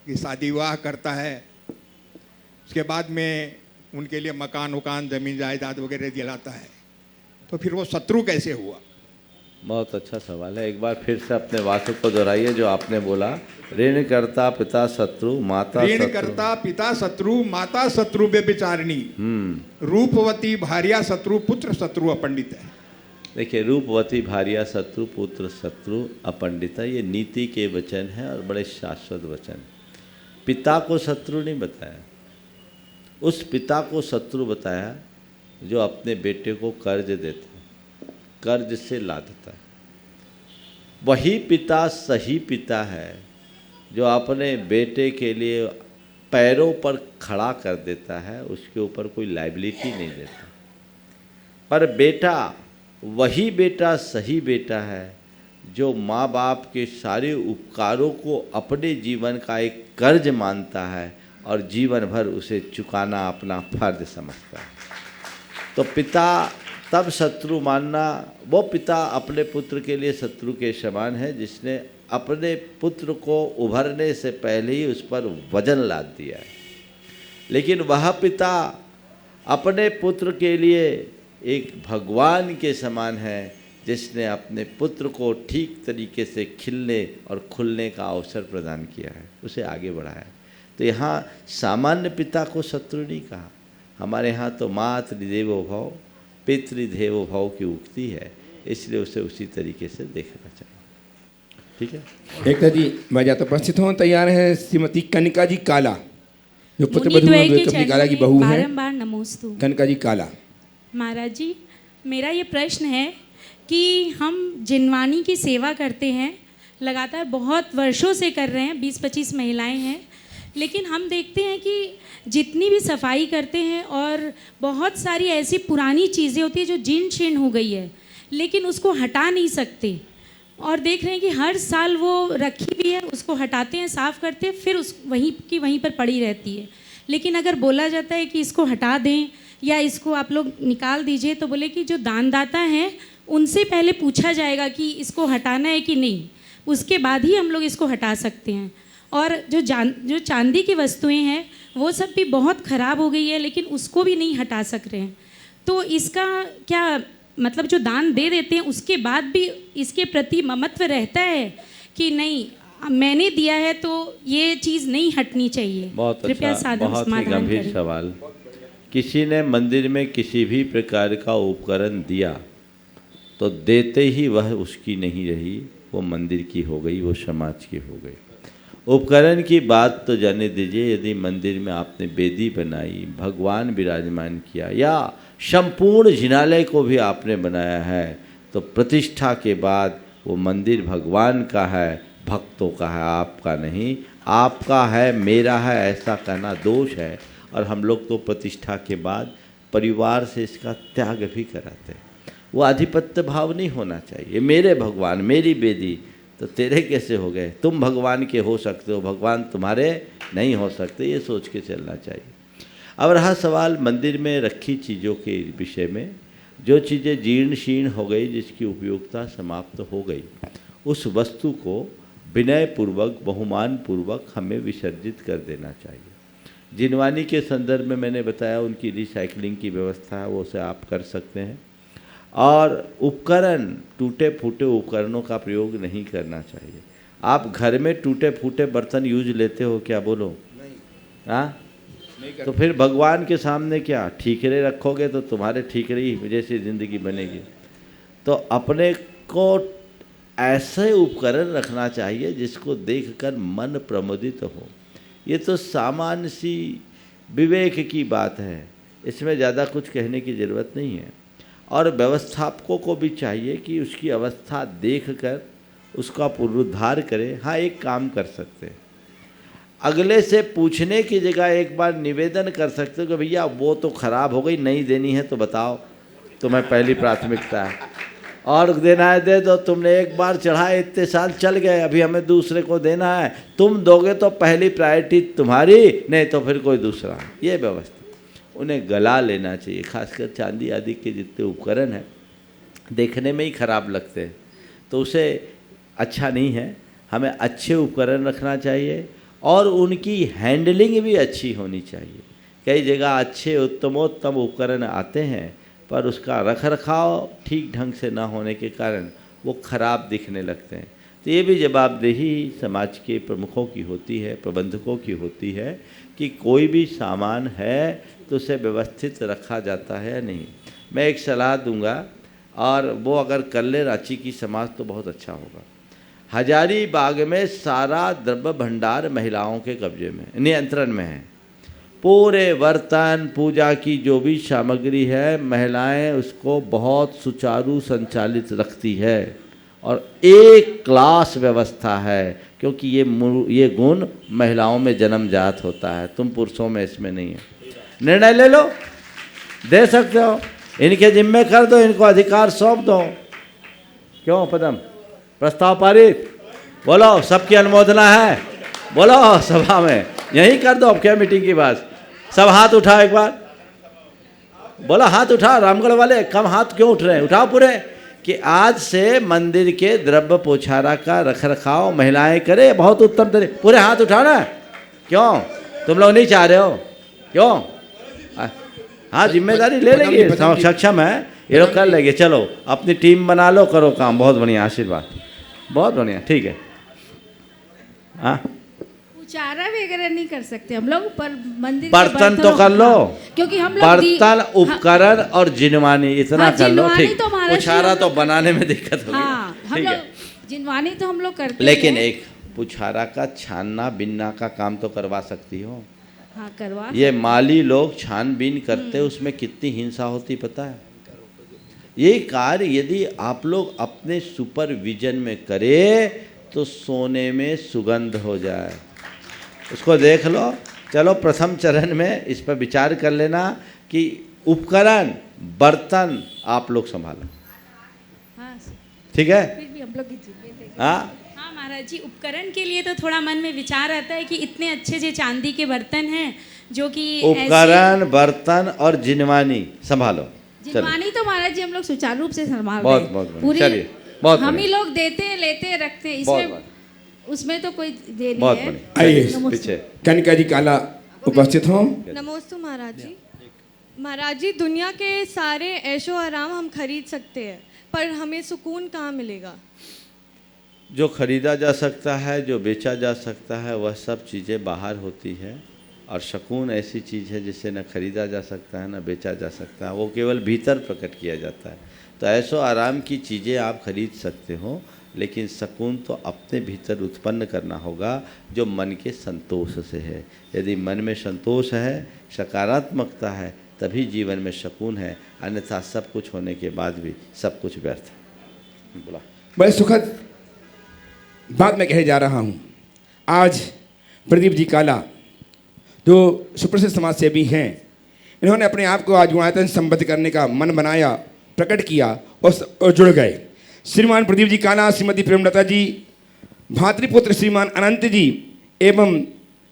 कि शादी विवाह करता है, उसके बाद में उनके लिए मकान उकान जमीन जायदाद वगैरह दिलाता है, तो फिर वो शत्रु कैसे हुआ? बहुत अच्छा सवाल है। एक बार फिर से अपने वाक्य को दोहराइए जो आपने बोला। ऋण करता पिता शत्रु माता ऋण करता पिता शत्रु माता शत्रु व्यभिचारिणी, रूपवती भार्या शत्रु पुत्र शत्रु अपंडित है। देखिए, रूपवती भार्या शत्रु पुत्र शत्रु अपंडित है, ये नीति के वचन हैं और बड़े शाश्वत वचन। पिता को शत्रु नहीं बताया, उस पिता को शत्रु बताया जो अपने बेटे को कर्ज देता, कर्ज से लादता। वही पिता सही पिता है जो अपने बेटे के लिए पैरों पर खड़ा कर देता है, उसके ऊपर कोई लाइबिलिटी नहीं देता। पर बेटा, वही बेटा सही बेटा है जो माँ बाप के सारे उपकारों को अपने जीवन का एक कर्ज मानता है और जीवन भर उसे चुकाना अपना फर्ज समझता है। तो पिता तब शत्रु मानना, वो पिता अपने पुत्र के लिए शत्रु के समान है जिसने अपने पुत्र को उभरने से पहले ही उस पर वजन लाद दिया है। लेकिन वह पिता अपने पुत्र के लिए एक भगवान के समान है जिसने अपने पुत्र को ठीक तरीके से खिलने और खुलने का अवसर प्रदान किया है, उसे आगे बढ़ाया। तो यहाँ सामान्य पिता को शत्रु नहीं कहा, हमारे यहाँ तो मातृदेवो भव पितृदेवो भव की उक्ति है, इसलिए उसे उसी तरीके से देखना चाहिए। ठीक है। एकता जी, मैं जाता उपस्थित हूँ। तैयार है श्रीमती कनिका जी काला, जो पुत्रवधू कनिका काला की बहू है। बारंबार नमोस्तु। कनिका जी काला। महाराज जी, मेरा ये प्रश्न है कि हम जिनवानी की सेवा करते हैं, लगातार बहुत वर्षों से कर रहे हैं, 20-25 महिलाएं हैं, लेकिन हम देखते हैं कि जितनी भी सफाई करते हैं और बहुत सारी ऐसी पुरानी चीज़ें होती हैं जो जीर्ण शीर्ण हो गई है, लेकिन उसको हटा नहीं सकते। और देख रहे हैं कि हर साल वो रखी भी है, उसको हटाते हैं, साफ़ करते हैं, फिर उस वहीं की वहीं पर पड़ी रहती है। लेकिन अगर बोला जाता है कि इसको हटा दें या इसको आप लोग निकाल दीजिए, तो बोले कि जो दानदाता हैं उनसे पहले पूछा जाएगा कि इसको हटाना है कि नहीं, उसके बाद ही हम लोग इसको हटा सकते हैं। और जो चांदी की वस्तुएं हैं वो सब भी बहुत ख़राब हो गई है, लेकिन उसको भी नहीं हटा सक रहे हैं। तो इसका क्या मतलब, जो दान दे देते हैं उसके बाद भी इसके प्रति ममत्व रहता है कि नहीं, मैंने दिया है तो ये चीज़ नहीं हटनी चाहिए? बहुत अच्छा, बहुत ही गंभीर सवाल। किसी ने मंदिर में किसी भी प्रकार का उपकरण दिया तो देते ही वह उसकी नहीं रही, वो मंदिर की हो गई, वो समाज की हो गई। उपकरण की बात तो जाने दीजिए, यदि मंदिर में आपने वेदी बनाई, भगवान विराजमान किया या संपूर्ण जिनालय को भी आपने बनाया है, तो प्रतिष्ठा के बाद वो मंदिर भगवान का है, भक्तों का है, आपका नहीं। आपका है, मेरा है, ऐसा कहना दोष है। और हम लोग तो प्रतिष्ठा के बाद परिवार से इसका त्याग भी कराते हैं। वो आधिपत्य भाव नहीं होना चाहिए। मेरे भगवान, मेरी वेदी, तो तेरे कैसे हो गए? तुम भगवान के हो सकते हो, भगवान तुम्हारे नहीं हो सकते, ये सोच के चलना चाहिए। अब रहा सवाल मंदिर में रखी चीज़ों के विषय में, जो चीज़ें जीर्ण शीर्ण हो गई, जिसकी उपयोगिता समाप्त हो गई, उस वस्तु को विनयपूर्वक बहुमान पूर्वक हमें विसर्जित कर देना चाहिए। जिनवानी के संदर्भ में मैंने बताया उनकी रिसाइकलिंग की व्यवस्था है, वो उसे आप कर सकते हैं। और उपकरण, टूटे फूटे उपकरणों का प्रयोग नहीं करना चाहिए। आप घर में टूटे फूटे बर्तन यूज लेते हो क्या? बोलो। हाँ, तो फिर भगवान के सामने क्या ठीकरे रखोगे तो तुम्हारे ठीकरे ही जैसी ज़िंदगी बनेगी। तो अपने को ऐसे उपकरण रखना चाहिए जिसको देखकर मन प्रमोदित हो। ये तो सामान्य सी विवेक की बात है, इसमें ज़्यादा कुछ कहने की ज़रूरत नहीं है। और व्यवस्थापकों को भी चाहिए कि उसकी अवस्था देखकर उसका पुनरुद्धार करें। हाँ, एक काम कर सकते हैं, अगले से पूछने की जगह एक बार निवेदन कर सकते हो कि भैया वो तो ख़राब हो गई, नहीं देनी है तो बताओ, तुम्हें पहली प्राथमिकता है, और देना है दे दो। तुमने एक बार चढ़ाए, इतने साल चल गए, अभी हमें दूसरे को देना है, तुम दोगे तो पहली प्रायोरिटी तुम्हारी, नहीं तो फिर कोई दूसरा। ये व्यवस्था उन्हें गला लेना चाहिए। खासकर चांदी आदि के जितने उपकरण हैं देखने में ही खराब लगते हैं, तो उसे अच्छा नहीं है। हमें अच्छे उपकरण रखना चाहिए और उनकी हैंडलिंग भी अच्छी होनी चाहिए। कई जगह अच्छे उत्तमोत्तम उपकरण आते हैं पर उसका रख रखाव ठीक ढंग से ना होने के कारण वो खराब दिखने लगते हैं। तो ये भी जवाबदेही समाज के प्रमुखों की होती है, प्रबंधकों की होती है कि कोई भी सामान है तो उसे व्यवस्थित रखा जाता है या नहीं। मैं एक सलाह दूंगा और वो अगर कर ले रांची की समाज तो बहुत अच्छा होगा। हजारीबाग में सारा द्रव्य भंडार महिलाओं के कब्जे में, नियंत्रण में है। पूरे बर्तन पूजा की जो भी सामग्री है महिलाएं उसको बहुत सुचारू संचालित रखती है और एक क्लास व्यवस्था है, क्योंकि ये गुण महिलाओं में जन्मजात होता है, तुम पुरुषों में इसमें नहीं है। निर्णय ले लो, दे सकते हो, इनके जिम्मे कर दो, इनको अधिकार सौंप दो। क्यों पदम? प्रस्ताव पारित? बोलो, सबकी अनुमोदना है? बोलो सभा में, यही कर दो। अब क्या मीटिंग की बात? सब हाथ उठाओ एक बार, बोलो हाथ उठाओ। रामगढ़ वाले कम हाथ क्यों उठ रहे हैं? उठाओ पूरे, कि आज से मंदिर के द्रव्य पोछारा का रखरखाव महिलाएं करें। बहुत उत्तम तरीके, पूरे हाथ उठाओ ना। क्यों तुम लोग नहीं चाह रहे हो? क्यों? हाँ, जिम्मेदारी ले लेंगे, सक्षम है ये लोग, कर लेंगे। चलो अपनी टीम बना लो, करो काम। बहुत बढ़िया, आशीर्वाद, बहुत बढ़िया, ठीक है। हाँ, उचारा वगैरह नहीं कर सकते हम लोग, पर मंदिर बर्तन तो कर लो, क्योंकि हम लोग बर्तन उपकरण और जिनवानी इतना कर लो, ठीक। तो पुछारा तो बनाने में दिक्कत होगी, हाँ, हम लोग जिनवानी तो हम लोग करते लेकिन एक पुछारा का छानना बिनना का काम तो करवा सकती हो। हाँ, करवा। ये माली लोग छानबीन करते, उसमें कितनी हिंसा होती पता है? ये कार्य यदि आप लोग अपने सुपरविजन में करें तो सोने में सुगंध हो जाए। उसको देख लो। चलो प्रथम चरण में इस पर विचार कर लेना कि उपकरण बर्तन आप लोग संभालो, ठीक है? फिर भी हम लोग की जिम्मेदारी। हाँ महाराज जी, उपकरण के लिए तो थोड़ा मन में विचार आता है कि इतने अच्छे से चांदी के बर्तन हैं जो कि उपकरण बर्तन और जिनवानी संभालो। जिनवानी तो महाराज जी हम लोग सुचारू रूप से संभाल बहुत रहे हैं। बहुत पूरी चलिए, बहुत हम ही लोग देते हैं, लेते हैं, रखते हैं, इसमें उसमें तो कोई दे नहीं बहुत है। आइए पीछे कनिका जी काला उपस्थित हो। नमोस्तु महाराज जी। महाराज जी, दुनिया के सारे ऐशो आराम हम खरीद सकते हैं, पर हमें सुकून कहाँ मिलेगा? जो खरीदा जा सकता है, जो बेचा जा सकता है, वह सब चीज़ें बाहर होती है, और सुकून ऐसी चीज़ है जिसे न खरीदा जा सकता है न बेचा जा सकता है, वो केवल भीतर प्रकट किया जाता है। तो ऐशो आराम की चीज़ें आप खरीद सकते हो, लेकिन सुकून तो अपने भीतर उत्पन्न करना होगा जो मन के संतोष से है। यदि मन में संतोष है, सकारात्मकता है, तभी जीवन में सुकून है, अन्यथा सब कुछ होने के बाद भी सब कुछ व्यर्थ है। बोला बड़े सुखद बात मैं कहे जा रहा हूँ। आज प्रदीप जी काला जो सुप्रसिद्ध समाज सेवी हैं, इन्होंने अपने आप को आज गुणायतन संबद्ध करने का मन बनाया, प्रकट किया और जुड़ गए। श्रीमान प्रदीप जी काला, श्रीमती प्रेमलता जी, भातृपुत्र श्रीमान अनंत जी एवं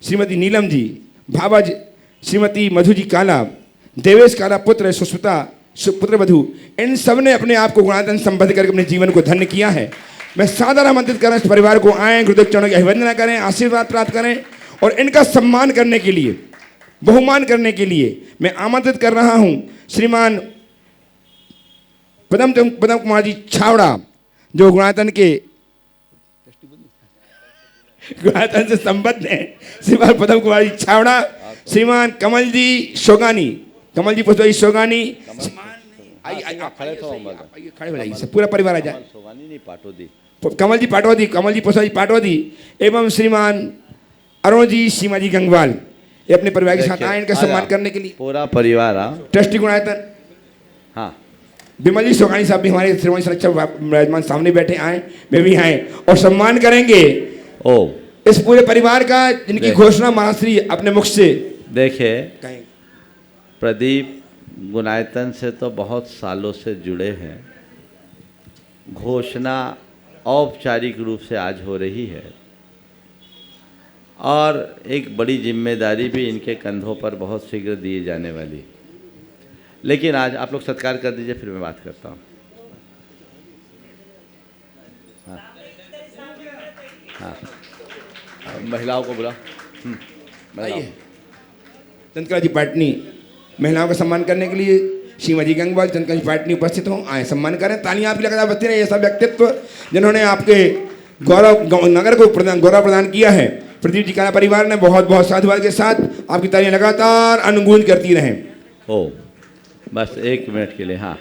श्रीमती नीलम जी, भावज श्रीमती मधु जी काला, देवेश काला पुत्र सुष्मिता पुत्र वधु, इन सब ने अपने आप को गुणातन संबद्ध करके अपने जीवन को धन्य किया है। मैं सादर आमंत्रित कर रहा हूं इस परिवार को, आएँ, गुरुदेव चरणों की अभिवंदना करें, आशीर्वाद प्राप्त करें और इनका सम्मान करने के लिए, बहुमान करने के लिए मैं आमंत्रित कर रहा हूं श्रीमान पदम कुमार जी छावड़ा, जो गुणातन से संबद्ध हैं। श्रीमान पदम कुमार जी छावड़ा, श्रीमान कमल जी शोगानी, कमल जी पुष्पा जी शोगानी, खड़े हो जाइए, पूरा परिवार आ जाए। कमल जी पाटवादी, कमल जी पुष्पा जी पाटवादी एवं श्रीमान अरुण जी, सीमा जी गंगवाल, ये अपने परिवार के साथ आए इनका सम्मान करने के लिए। पूरा परिवार। ट्रस्टी गुणायतन, हाँ, विमल जी सोगानी साहब भी हमारे श्रीमान सुरक्षा विराजमान सामने बैठे आए, वे भी आए और सम्मान करेंगे इस पूरे परिवार का, जिनकी घोषणा महाश्री अपने मुख से। देखिए, प्रदीप गुणायतन से तो बहुत सालों से जुड़े हैं, घोषणा औपचारिक रूप से आज हो रही है और एक बड़ी जिम्मेदारी भी इनके कंधों पर बहुत शीघ्र दिए जाने वाली। लेकिन आज आप लोग सत्कार कर दीजिए, फिर मैं बात करता हूँ। हाँ, महिलाओं को बुला। चंद्रकला जी पाटनी, महिलाओं का सम्मान करने के लिए सीमा जी गंगवाल, चंद्रकला जी पाटनी उपस्थित हों, आए सम्मान करें। तालियां आप भी लगातार बजती रहे। ऐसा व्यक्तित्व जिन्होंने आपके नगर को गौरव प्रदान किया है। प्रदीप जी का परिवार ने बहुत बहुत साधुवाद के साथ आपकी तालियां लगातार अनुगूंज करती रहें। बस एक मिनट के लिए। हाँ,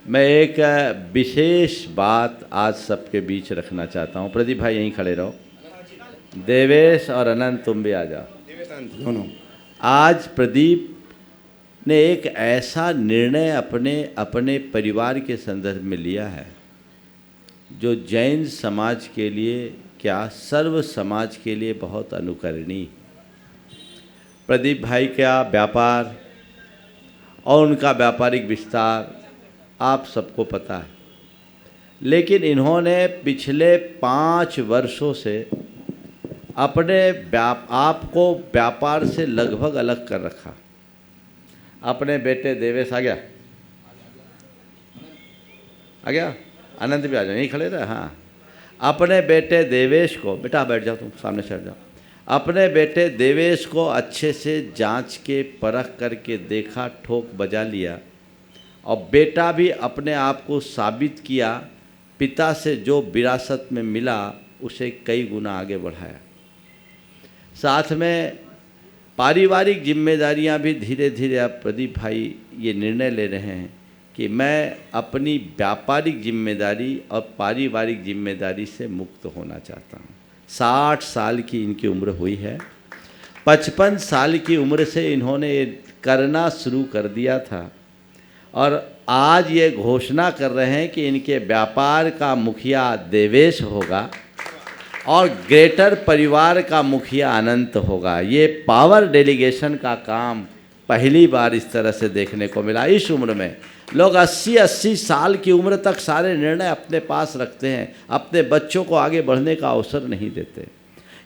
मैं एक विशेष बात आज सबके बीच रखना चाहता हूँ। प्रदीप भाई यहीं खड़े रहो, देवेश और अनंत तुम भी आ जाओ। आज प्रदीप ने एक ऐसा निर्णय अपने परिवार के संदर्भ में लिया है जो जैन समाज के लिए, क्या सर्व समाज के लिए बहुत अनुकरणीय। प्रदीप भाई का व्यापार और उनका व्यापारिक विस्तार आप सबको पता है, लेकिन इन्होंने पिछले 5 वर्षों से अपने आप को व्यापार से लगभग अलग कर रखा। अपने बेटे देवेश आ गया, अनंत भी आ जाओ, यहीं खड़े रहे। हाँ, अपने बेटे देवेश को, बेटा बैठ जाओ, तुम सामने से हट जाओ। अपने बेटे देवेश को अच्छे से जांच के परख करके देखा, ठोक बजा लिया और बेटा भी अपने आप को साबित किया, पिता से जो विरासत में मिला उसे कई गुना आगे बढ़ाया। साथ में पारिवारिक जिम्मेदारियां भी धीरे धीरे अब प्रदीप भाई ये निर्णय ले रहे हैं कि मैं अपनी व्यापारिक जिम्मेदारी और पारिवारिक जिम्मेदारी से मुक्त होना चाहता हूँ। 60 साल की इनकी उम्र हुई है। 55 साल की उम्र से इन्होंने करना शुरू कर दिया था और आज ये घोषणा कर रहे हैं कि इनके व्यापार का मुखिया देवेश होगा और ग्रेटर परिवार का मुखिया अनंत होगा। ये पावर डेलीगेशन का काम पहली बार इस तरह से देखने को मिला। इस उम्र में लोग 80 साल की उम्र तक सारे निर्णय अपने पास रखते हैं, अपने बच्चों को आगे बढ़ने का अवसर नहीं देते।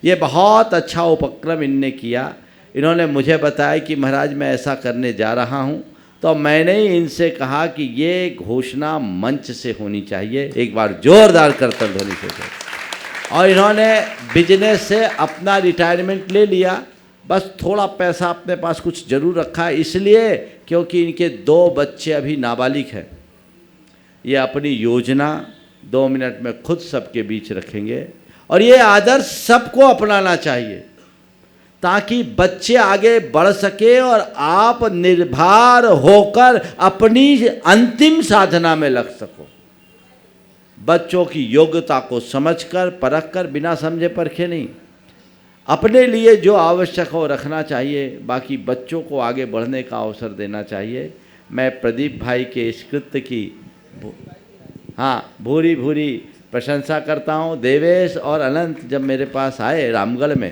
ये बहुत अच्छा उपक्रम इनने किया। इन्होंने मुझे बताया कि महाराज मैं ऐसा करने जा रहा हूँ, तो मैंने ही इनसे कहा कि ये घोषणा मंच से होनी चाहिए। एक बार जोरदार करतल ध्वनि से। और इन्होंने बिजनेस से अपना रिटायरमेंट ले लिया, बस थोड़ा पैसा अपने पास कुछ जरूर रखा है, इसलिए क्योंकि इनके 2 बच्चे अभी नाबालिग हैं। ये अपनी योजना 2 मिनट में खुद सबके बीच रखेंगे और ये आदर्श सबको अपनाना चाहिए ताकि बच्चे आगे बढ़ सके और आप निर्भर होकर अपनी अंतिम साधना में लग सको। बच्चों की योग्यता को समझकर, परखकर, बिना समझे परखे नहीं, अपने लिए जो आवश्यक हो रखना चाहिए, बाकी बच्चों को आगे बढ़ने का अवसर देना चाहिए। मैं प्रदीप भाई के इस कृत्य की भूरी भूरी प्रशंसा करता हूँ। देवेश और अनंत जब मेरे पास आए रामगढ़ में,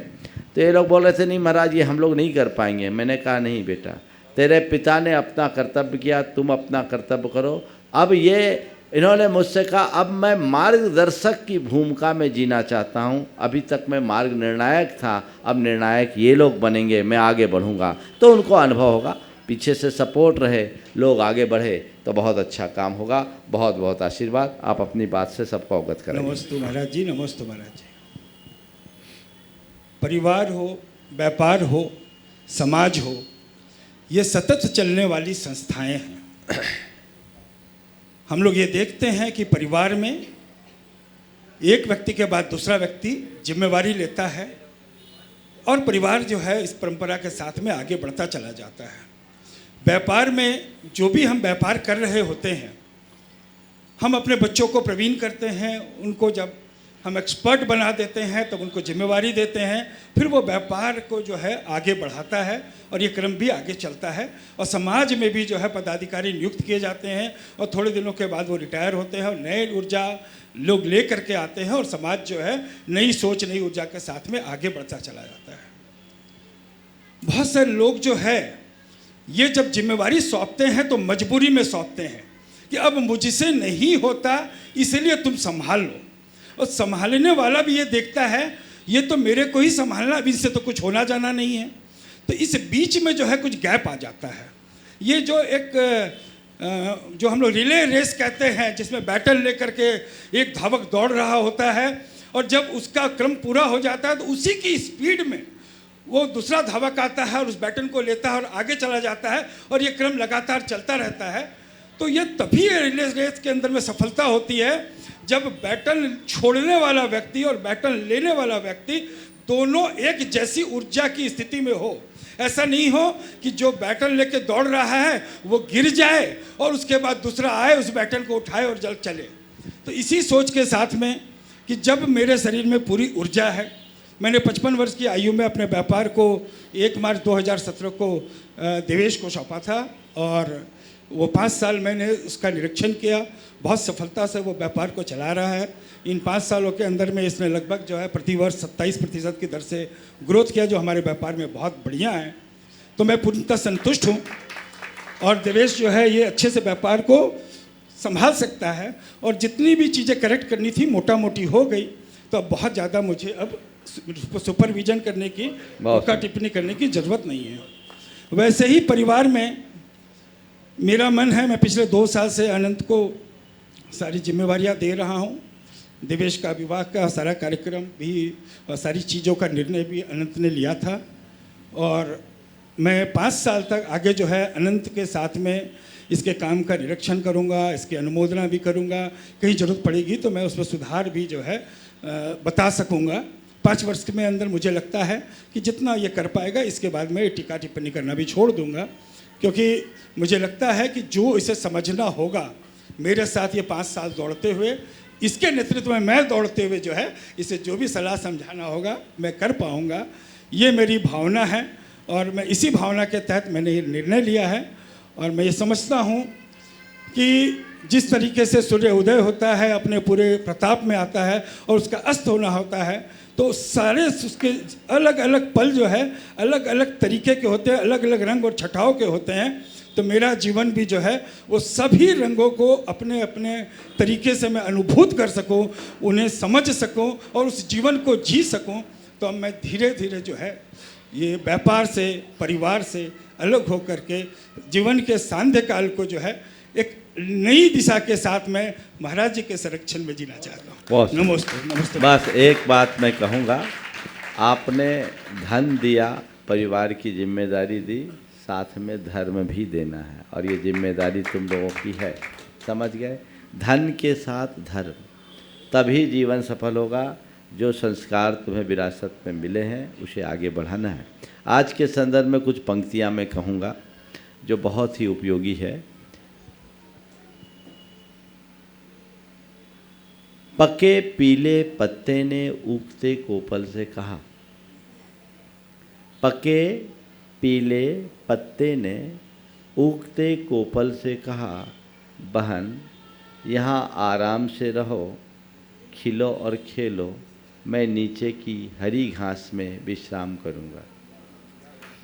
तो ये लोग बोल रहे थे नहीं महाराज ये हम लोग नहीं कर पाएंगे। मैंने कहा नहीं बेटा, तेरे पिता ने अपना कर्तव्य किया, तुम अपना कर्तव्य करो। अब ये इन्होंने मुझसे कहा अब मैं मार्गदर्शक की भूमिका में जीना चाहता हूँ। अभी तक मैं मार्ग निर्णायक था, अब निर्णायक ये लोग बनेंगे, मैं आगे बढ़ूँगा। तो उनको अनुभव होगा। पीछे से सपोर्ट रहे, लोग आगे बढ़े तो बहुत अच्छा काम होगा। बहुत बहुत आशीर्वाद। आप अपनी बात से सबको अवगत करें। नमस्ते महाराज जी, नमस्ते महाराज जी। परिवार हो, व्यापार हो, समाज हो, ये सतत चलने वाली संस्थाएं हैं। हम लोग ये देखते हैं कि परिवार में एक व्यक्ति के बाद दूसरा व्यक्ति जिम्मेवारी लेता है और परिवार जो है इस परंपरा के साथ में आगे बढ़ता चला जाता है। व्यापार में जो भी हम व्यापार कर रहे होते हैं, हम अपने बच्चों को प्रवीण करते हैं, उनको जब हम एक्सपर्ट बना देते हैं तब उनको जिम्मेवारी देते हैं, फिर वो व्यापार को जो है आगे बढ़ाता है और ये क्रम भी आगे चलता है। और समाज में भी जो है पदाधिकारी नियुक्त किए जाते हैं और थोड़े दिनों के बाद वो रिटायर होते हैं और नए ऊर्जा लोग ले करके आते हैं और समाज जो है नई सोच, नई ऊर्जा के साथ में आगे बढ़ता चला जाता है। बहुत सारे लोग जो है ये जब जिम्मेवारी सौंपते हैं तो मजबूरी में सौंपते हैं कि अब मुझसे नहीं होता इसलिए तुम संभाल लो, और संभालने वाला भी ये देखता है ये तो मेरे को ही संभालना, अभी इससे तो कुछ होना जाना नहीं है। तो इस बीच में जो है कुछ गैप आ जाता है। ये जो एक जो हम लोग रिले रेस कहते हैं, जिसमें बैटल लेकर के एक धावक दौड़ रहा होता है और जब उसका क्रम पूरा हो जाता है तो उसी की स्पीड में वो दूसरा धावक आता है और उस बैटन को लेता है और आगे चला जाता है और ये क्रम लगातार चलता रहता है। तो ये तभी रिले रेस के अंदर में सफलता होती है जब बैटन छोड़ने वाला व्यक्ति और बैटन लेने वाला व्यक्ति दोनों एक जैसी ऊर्जा की स्थिति में हो। ऐसा नहीं हो कि जो बैटन लेके दौड़ रहा है वो गिर जाए और उसके बाद दूसरा आए उस बैटन को उठाए और जल्द चले। तो इसी सोच के साथ में कि जब मेरे शरीर में पूरी ऊर्जा है, मैंने 55 वर्ष की आयु में अपने व्यापार को 1 मार्च 2017 को देवेश को सौंपा था और वो 5 साल मैंने उसका निरीक्षण किया। बहुत सफलता से वो व्यापार को चला रहा है। इन 5 सालों के अंदर में इसने लगभग जो है प्रतिवर्ष 27% की दर से ग्रोथ किया, जो हमारे व्यापार में बहुत बढ़िया है। तो मैं पूर्णतः संतुष्ट हूँ और देवेश जो है ये अच्छे से व्यापार को संभाल सकता है और जितनी भी चीज़ें करेक्ट करनी थी मोटा मोटी हो गई। तो अब बहुत ज़्यादा मुझे अब सुपरविजन करने की, टीका टिप्पणी करने की ज़रूरत नहीं है। वैसे ही परिवार में मेरा मन है, मैं पिछले 2 साल से अनंत को सारी जिम्मेवारियां दे रहा हूं। देवेश का विवाह का सारा कार्यक्रम भी और सारी चीज़ों का निर्णय भी अनंत ने लिया था और मैं 5 साल तक आगे जो है अनंत के साथ में इसके काम का निरीक्षण करूंगा, इसकी अनुमोदना भी करूंगा। कहीं ज़रूरत पड़ेगी तो मैं उसमें सुधार भी जो है बता सकूंगा। 5 वर्ष में अंदर मुझे लगता है कि जितना ये कर पाएगा, इसके बाद मैं टीका टिप्पणी करना भी छोड़ दूंगा, क्योंकि मुझे लगता है कि जो इसे समझना होगा, मेरे साथ ये 5 साल दौड़ते हुए, इसके नेतृत्व में मैं दौड़ते हुए जो है इसे जो भी सलाह समझाना होगा मैं कर पाऊँगा। ये मेरी भावना है और मैं इसी भावना के तहत मैंने ये निर्णय लिया है। और मैं ये समझता हूँ कि जिस तरीके से सूर्य उदय होता है, अपने पूरे प्रताप में आता है और उसका अस्त होना होता है, तो सारे उसके अलग अलग पल जो है अलग अलग तरीके के होते हैं, अलग अलग रंग और छटाव के होते हैं। तो मेरा जीवन भी जो है वो सभी रंगों को अपने अपने तरीके से मैं अनुभूत कर सकूं, उन्हें समझ सकूं और उस जीवन को जी सकूं। तो अब मैं धीरे धीरे जो है ये व्यापार से, परिवार से अलग होकर के जीवन के सांध्य काल को जो है एक नई दिशा के साथ में महाराज जी के संरक्षण में जीना चाहता हूँ। नमस्ते। नमस्ते। बस एक बात मैं कहूँगा, आपने धन दिया, परिवार की जिम्मेदारी दी, साथ में धर्म भी देना है और ये जिम्मेदारी तुम लोगों की है, समझ गए? धन के साथ धर्म, तभी जीवन सफल होगा। जो संस्कार तुम्हें विरासत में मिले हैं उसे आगे बढ़ाना है। आज के संदर्भ में कुछ पंक्तियाँ मैं कहूँगा जो बहुत ही उपयोगी है। पके पीले पत्ते ने उगते कोपल से कहा, पके पीले पत्ते ने उगते कोपल से कहा, बहन यहाँ आराम से रहो, खिलो और खेलो, मैं नीचे की हरी घास में विश्राम करूँगा।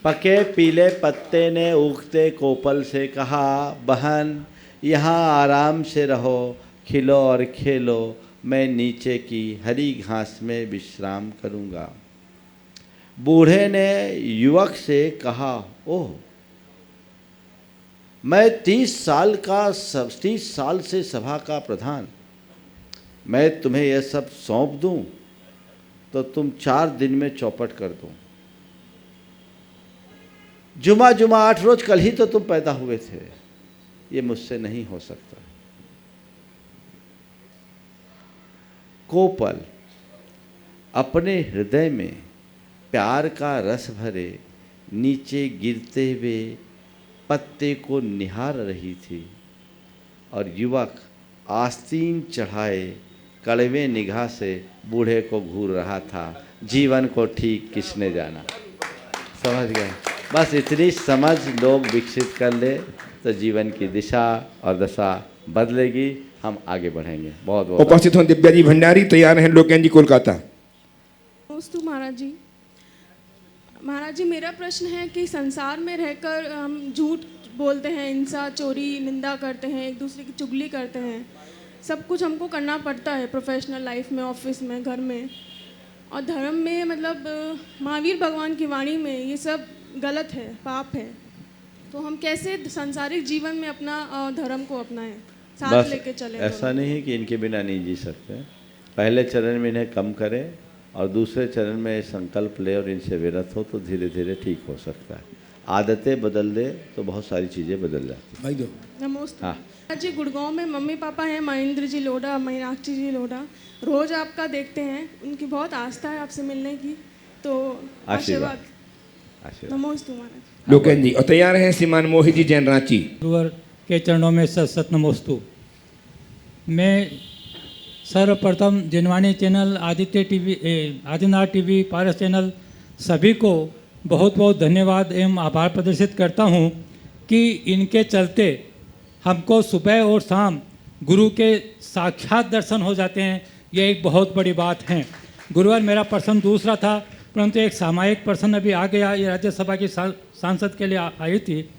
पके पीले पत्ते ने उगते कोपल से कहा, बहन यहाँ आराम से रहो, खिलो और खेलो, मैं नीचे की हरी घास में विश्राम करूँगा। बूढ़े ने युवक से कहा, ओह मैं 30 साल से सभा का प्रधान, मैं तुम्हें यह सब सौंप दूं तो तुम 4 दिन में चौपट कर दो। जुमा 8 रोज, कल ही तो तुम पैदा हुए थे। ये मुझसे नहीं हो सकता। कोपल अपने हृदय में प्यार का रस भरे नीचे गिरते हुए पत्ते को निहार रही थी और युवक आस्तीन चढ़ाए कड़वे निगाह से बूढ़े को घूर रहा था। जीवन को ठीक किसने जाना। समझ गए? बस इतनी समझ लोग विकसित कर ले तो जीवन की दिशा और दशा बदलेगी, हम आगे बढ़ेंगे। बहुत बहुत उपस्थित हों दिव्या जी भंडारी, तैयार हैं लोकेन जी कोलकाता। नमस्ते महाराज जी, मेरा प्रश्न है कि संसार में रहकर हम झूठ बोलते हैं, हिंसा, चोरी, निंदा करते हैं, एक दूसरे की चुगली करते हैं, सब कुछ हमको करना पड़ता है प्रोफेशनल लाइफ में, ऑफिस में, घर में, और धर्म में मतलब महावीर भगवान की वाणी में ये सब गलत है, पाप है। तो हम कैसे सांसारिक जीवन में अपना धर्म को अपनाएं, साथ लेके चलें? ऐसा नहीं है कि इनके बिना नहीं जी सकते। पहले चरण में इन्हें कम करें और दूसरे चरण में संकल्प ले और इनसे विरत हो तो धीरे धीरे ठीक हो सकता है। आदतें बदल दे तो बहुत सारी चीज़ें बदल जाती भाई दो। नमस्ते। हाँ जी, गुड़गांव में मम्मी पापा हैं, महेंद्र जी लोढ़ा, मीनाक्षी जी लोढ़ा, रोज़ आपका देखते हैं, उनकी बहुत आस्था है आपसे मिलने की, तो आशीर्वाद। नमस्ते महाराज। लोकेन जी, और तैयार हैं श्रीमान मोहित जी जैन रांची। गुरुवर के चरणों में सत नमोस्तु। मैं सर्वप्रथम Jinvani channel, Aditya TV, Adinath TV, Paras channel सभी को बहुत बहुत धन्यवाद एवं आभार प्रदर्शित करता हूँ कि इनके चलते हमको सुबह और शाम गुरु के साक्षात दर्शन हो जाते हैं। ये एक बहुत बड़ी बात है। गुरुवार मेरा प्रश्न दूसरा था, परंतु एक सामायिक प्रश्न अभी आ गया। ये राज्यसभा की सांसद के लिए आई थी।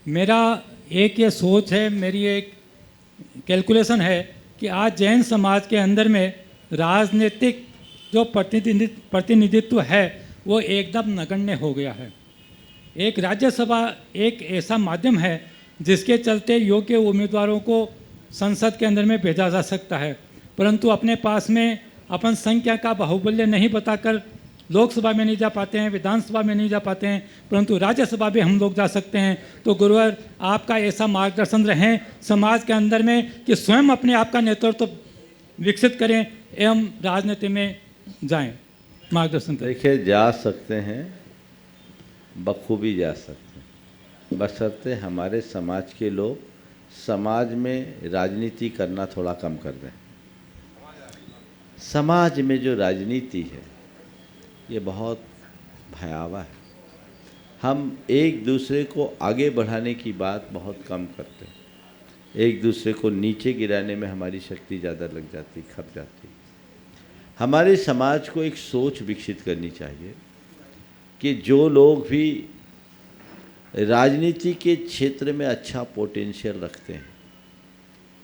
मेरा एक ये सोच है, मेरी एक कैलकुलेशन है कि आज जैन समाज के अंदर में राजनीतिक जो प्रतिनिधित्व है वो एकदम नगण्य हो गया है। एक राज्यसभा एक ऐसा माध्यम है जिसके चलते योग्य उम्मीदवारों को संसद के अंदर में भेजा जा सकता है, परंतु अपने पास में अपन संख्या का बाहुबल्य नहीं बताकर लोकसभा में नहीं जा पाते हैं, विधानसभा में नहीं जा पाते हैं, परंतु राज्यसभा भी हम लोग जा सकते हैं। तो गुरुवर आपका ऐसा मार्गदर्शन रहे समाज के अंदर में कि स्वयं अपने आप का नेतृत्व विकसित करें एवं राजनीति में जाएं, मार्गदर्शन करें। देखिए, जा सकते हैं, बखूबी जा सकते हैं, बशर्ते हमारे समाज के लोग समाज में राजनीति करना थोड़ा कम कर दें। समाज में जो राजनीति है ये बहुत भयावह है। हम एक दूसरे को आगे बढ़ाने की बात बहुत कम करते हैं, एक दूसरे को नीचे गिराने में हमारी शक्ति ज़्यादा लग जाती, खप जाती। हमारे समाज को एक सोच विकसित करनी चाहिए कि जो लोग भी राजनीति के क्षेत्र में अच्छा पोटेंशियल रखते हैं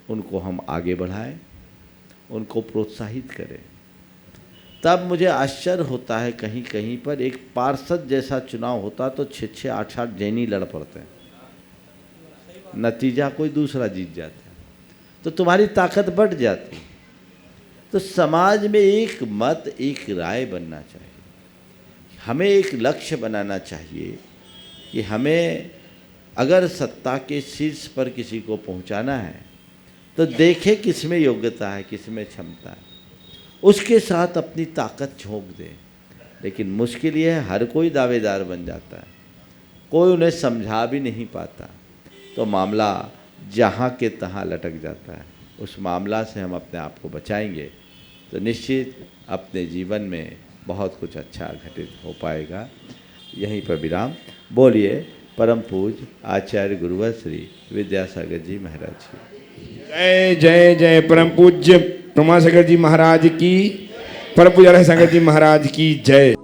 उनको हम आगे बढ़ाएं, उनको प्रोत्साहित करें। तब मुझे आश्चर्य होता है, कहीं कहीं पर एक पार्षद जैसा चुनाव होता तो 6-6, 8-8 जैनी लड़ पड़ते हैं, नतीजा कोई दूसरा जीत जाता है, तो तुम्हारी ताकत बढ़ जाती। तो समाज में एक मत, एक राय बनना चाहिए। हमें एक लक्ष्य बनाना चाहिए कि हमें अगर सत्ता के शीर्ष पर किसी को पहुंचाना है तो देखे किस में योग्यता है, किस में क्षमता है, उसके साथ अपनी ताकत झोंक दे। लेकिन मुश्किल ये है, हर कोई दावेदार बन जाता है, कोई उन्हें समझा भी नहीं पाता, तो मामला जहाँ के तहाँ लटक जाता है। उस मामला से हम अपने आप को बचाएंगे तो निश्चित अपने जीवन में बहुत कुछ अच्छा घटित हो पाएगा। यहीं पर विराम। बोलिए परम पूज्य आचार्य गुरुवर श्री विद्यासागर जी महाराज की जय जय जय। परम पूज्य प्रमासागर जी महाराज की, परम पूज्य सागर जी महाराज की जय।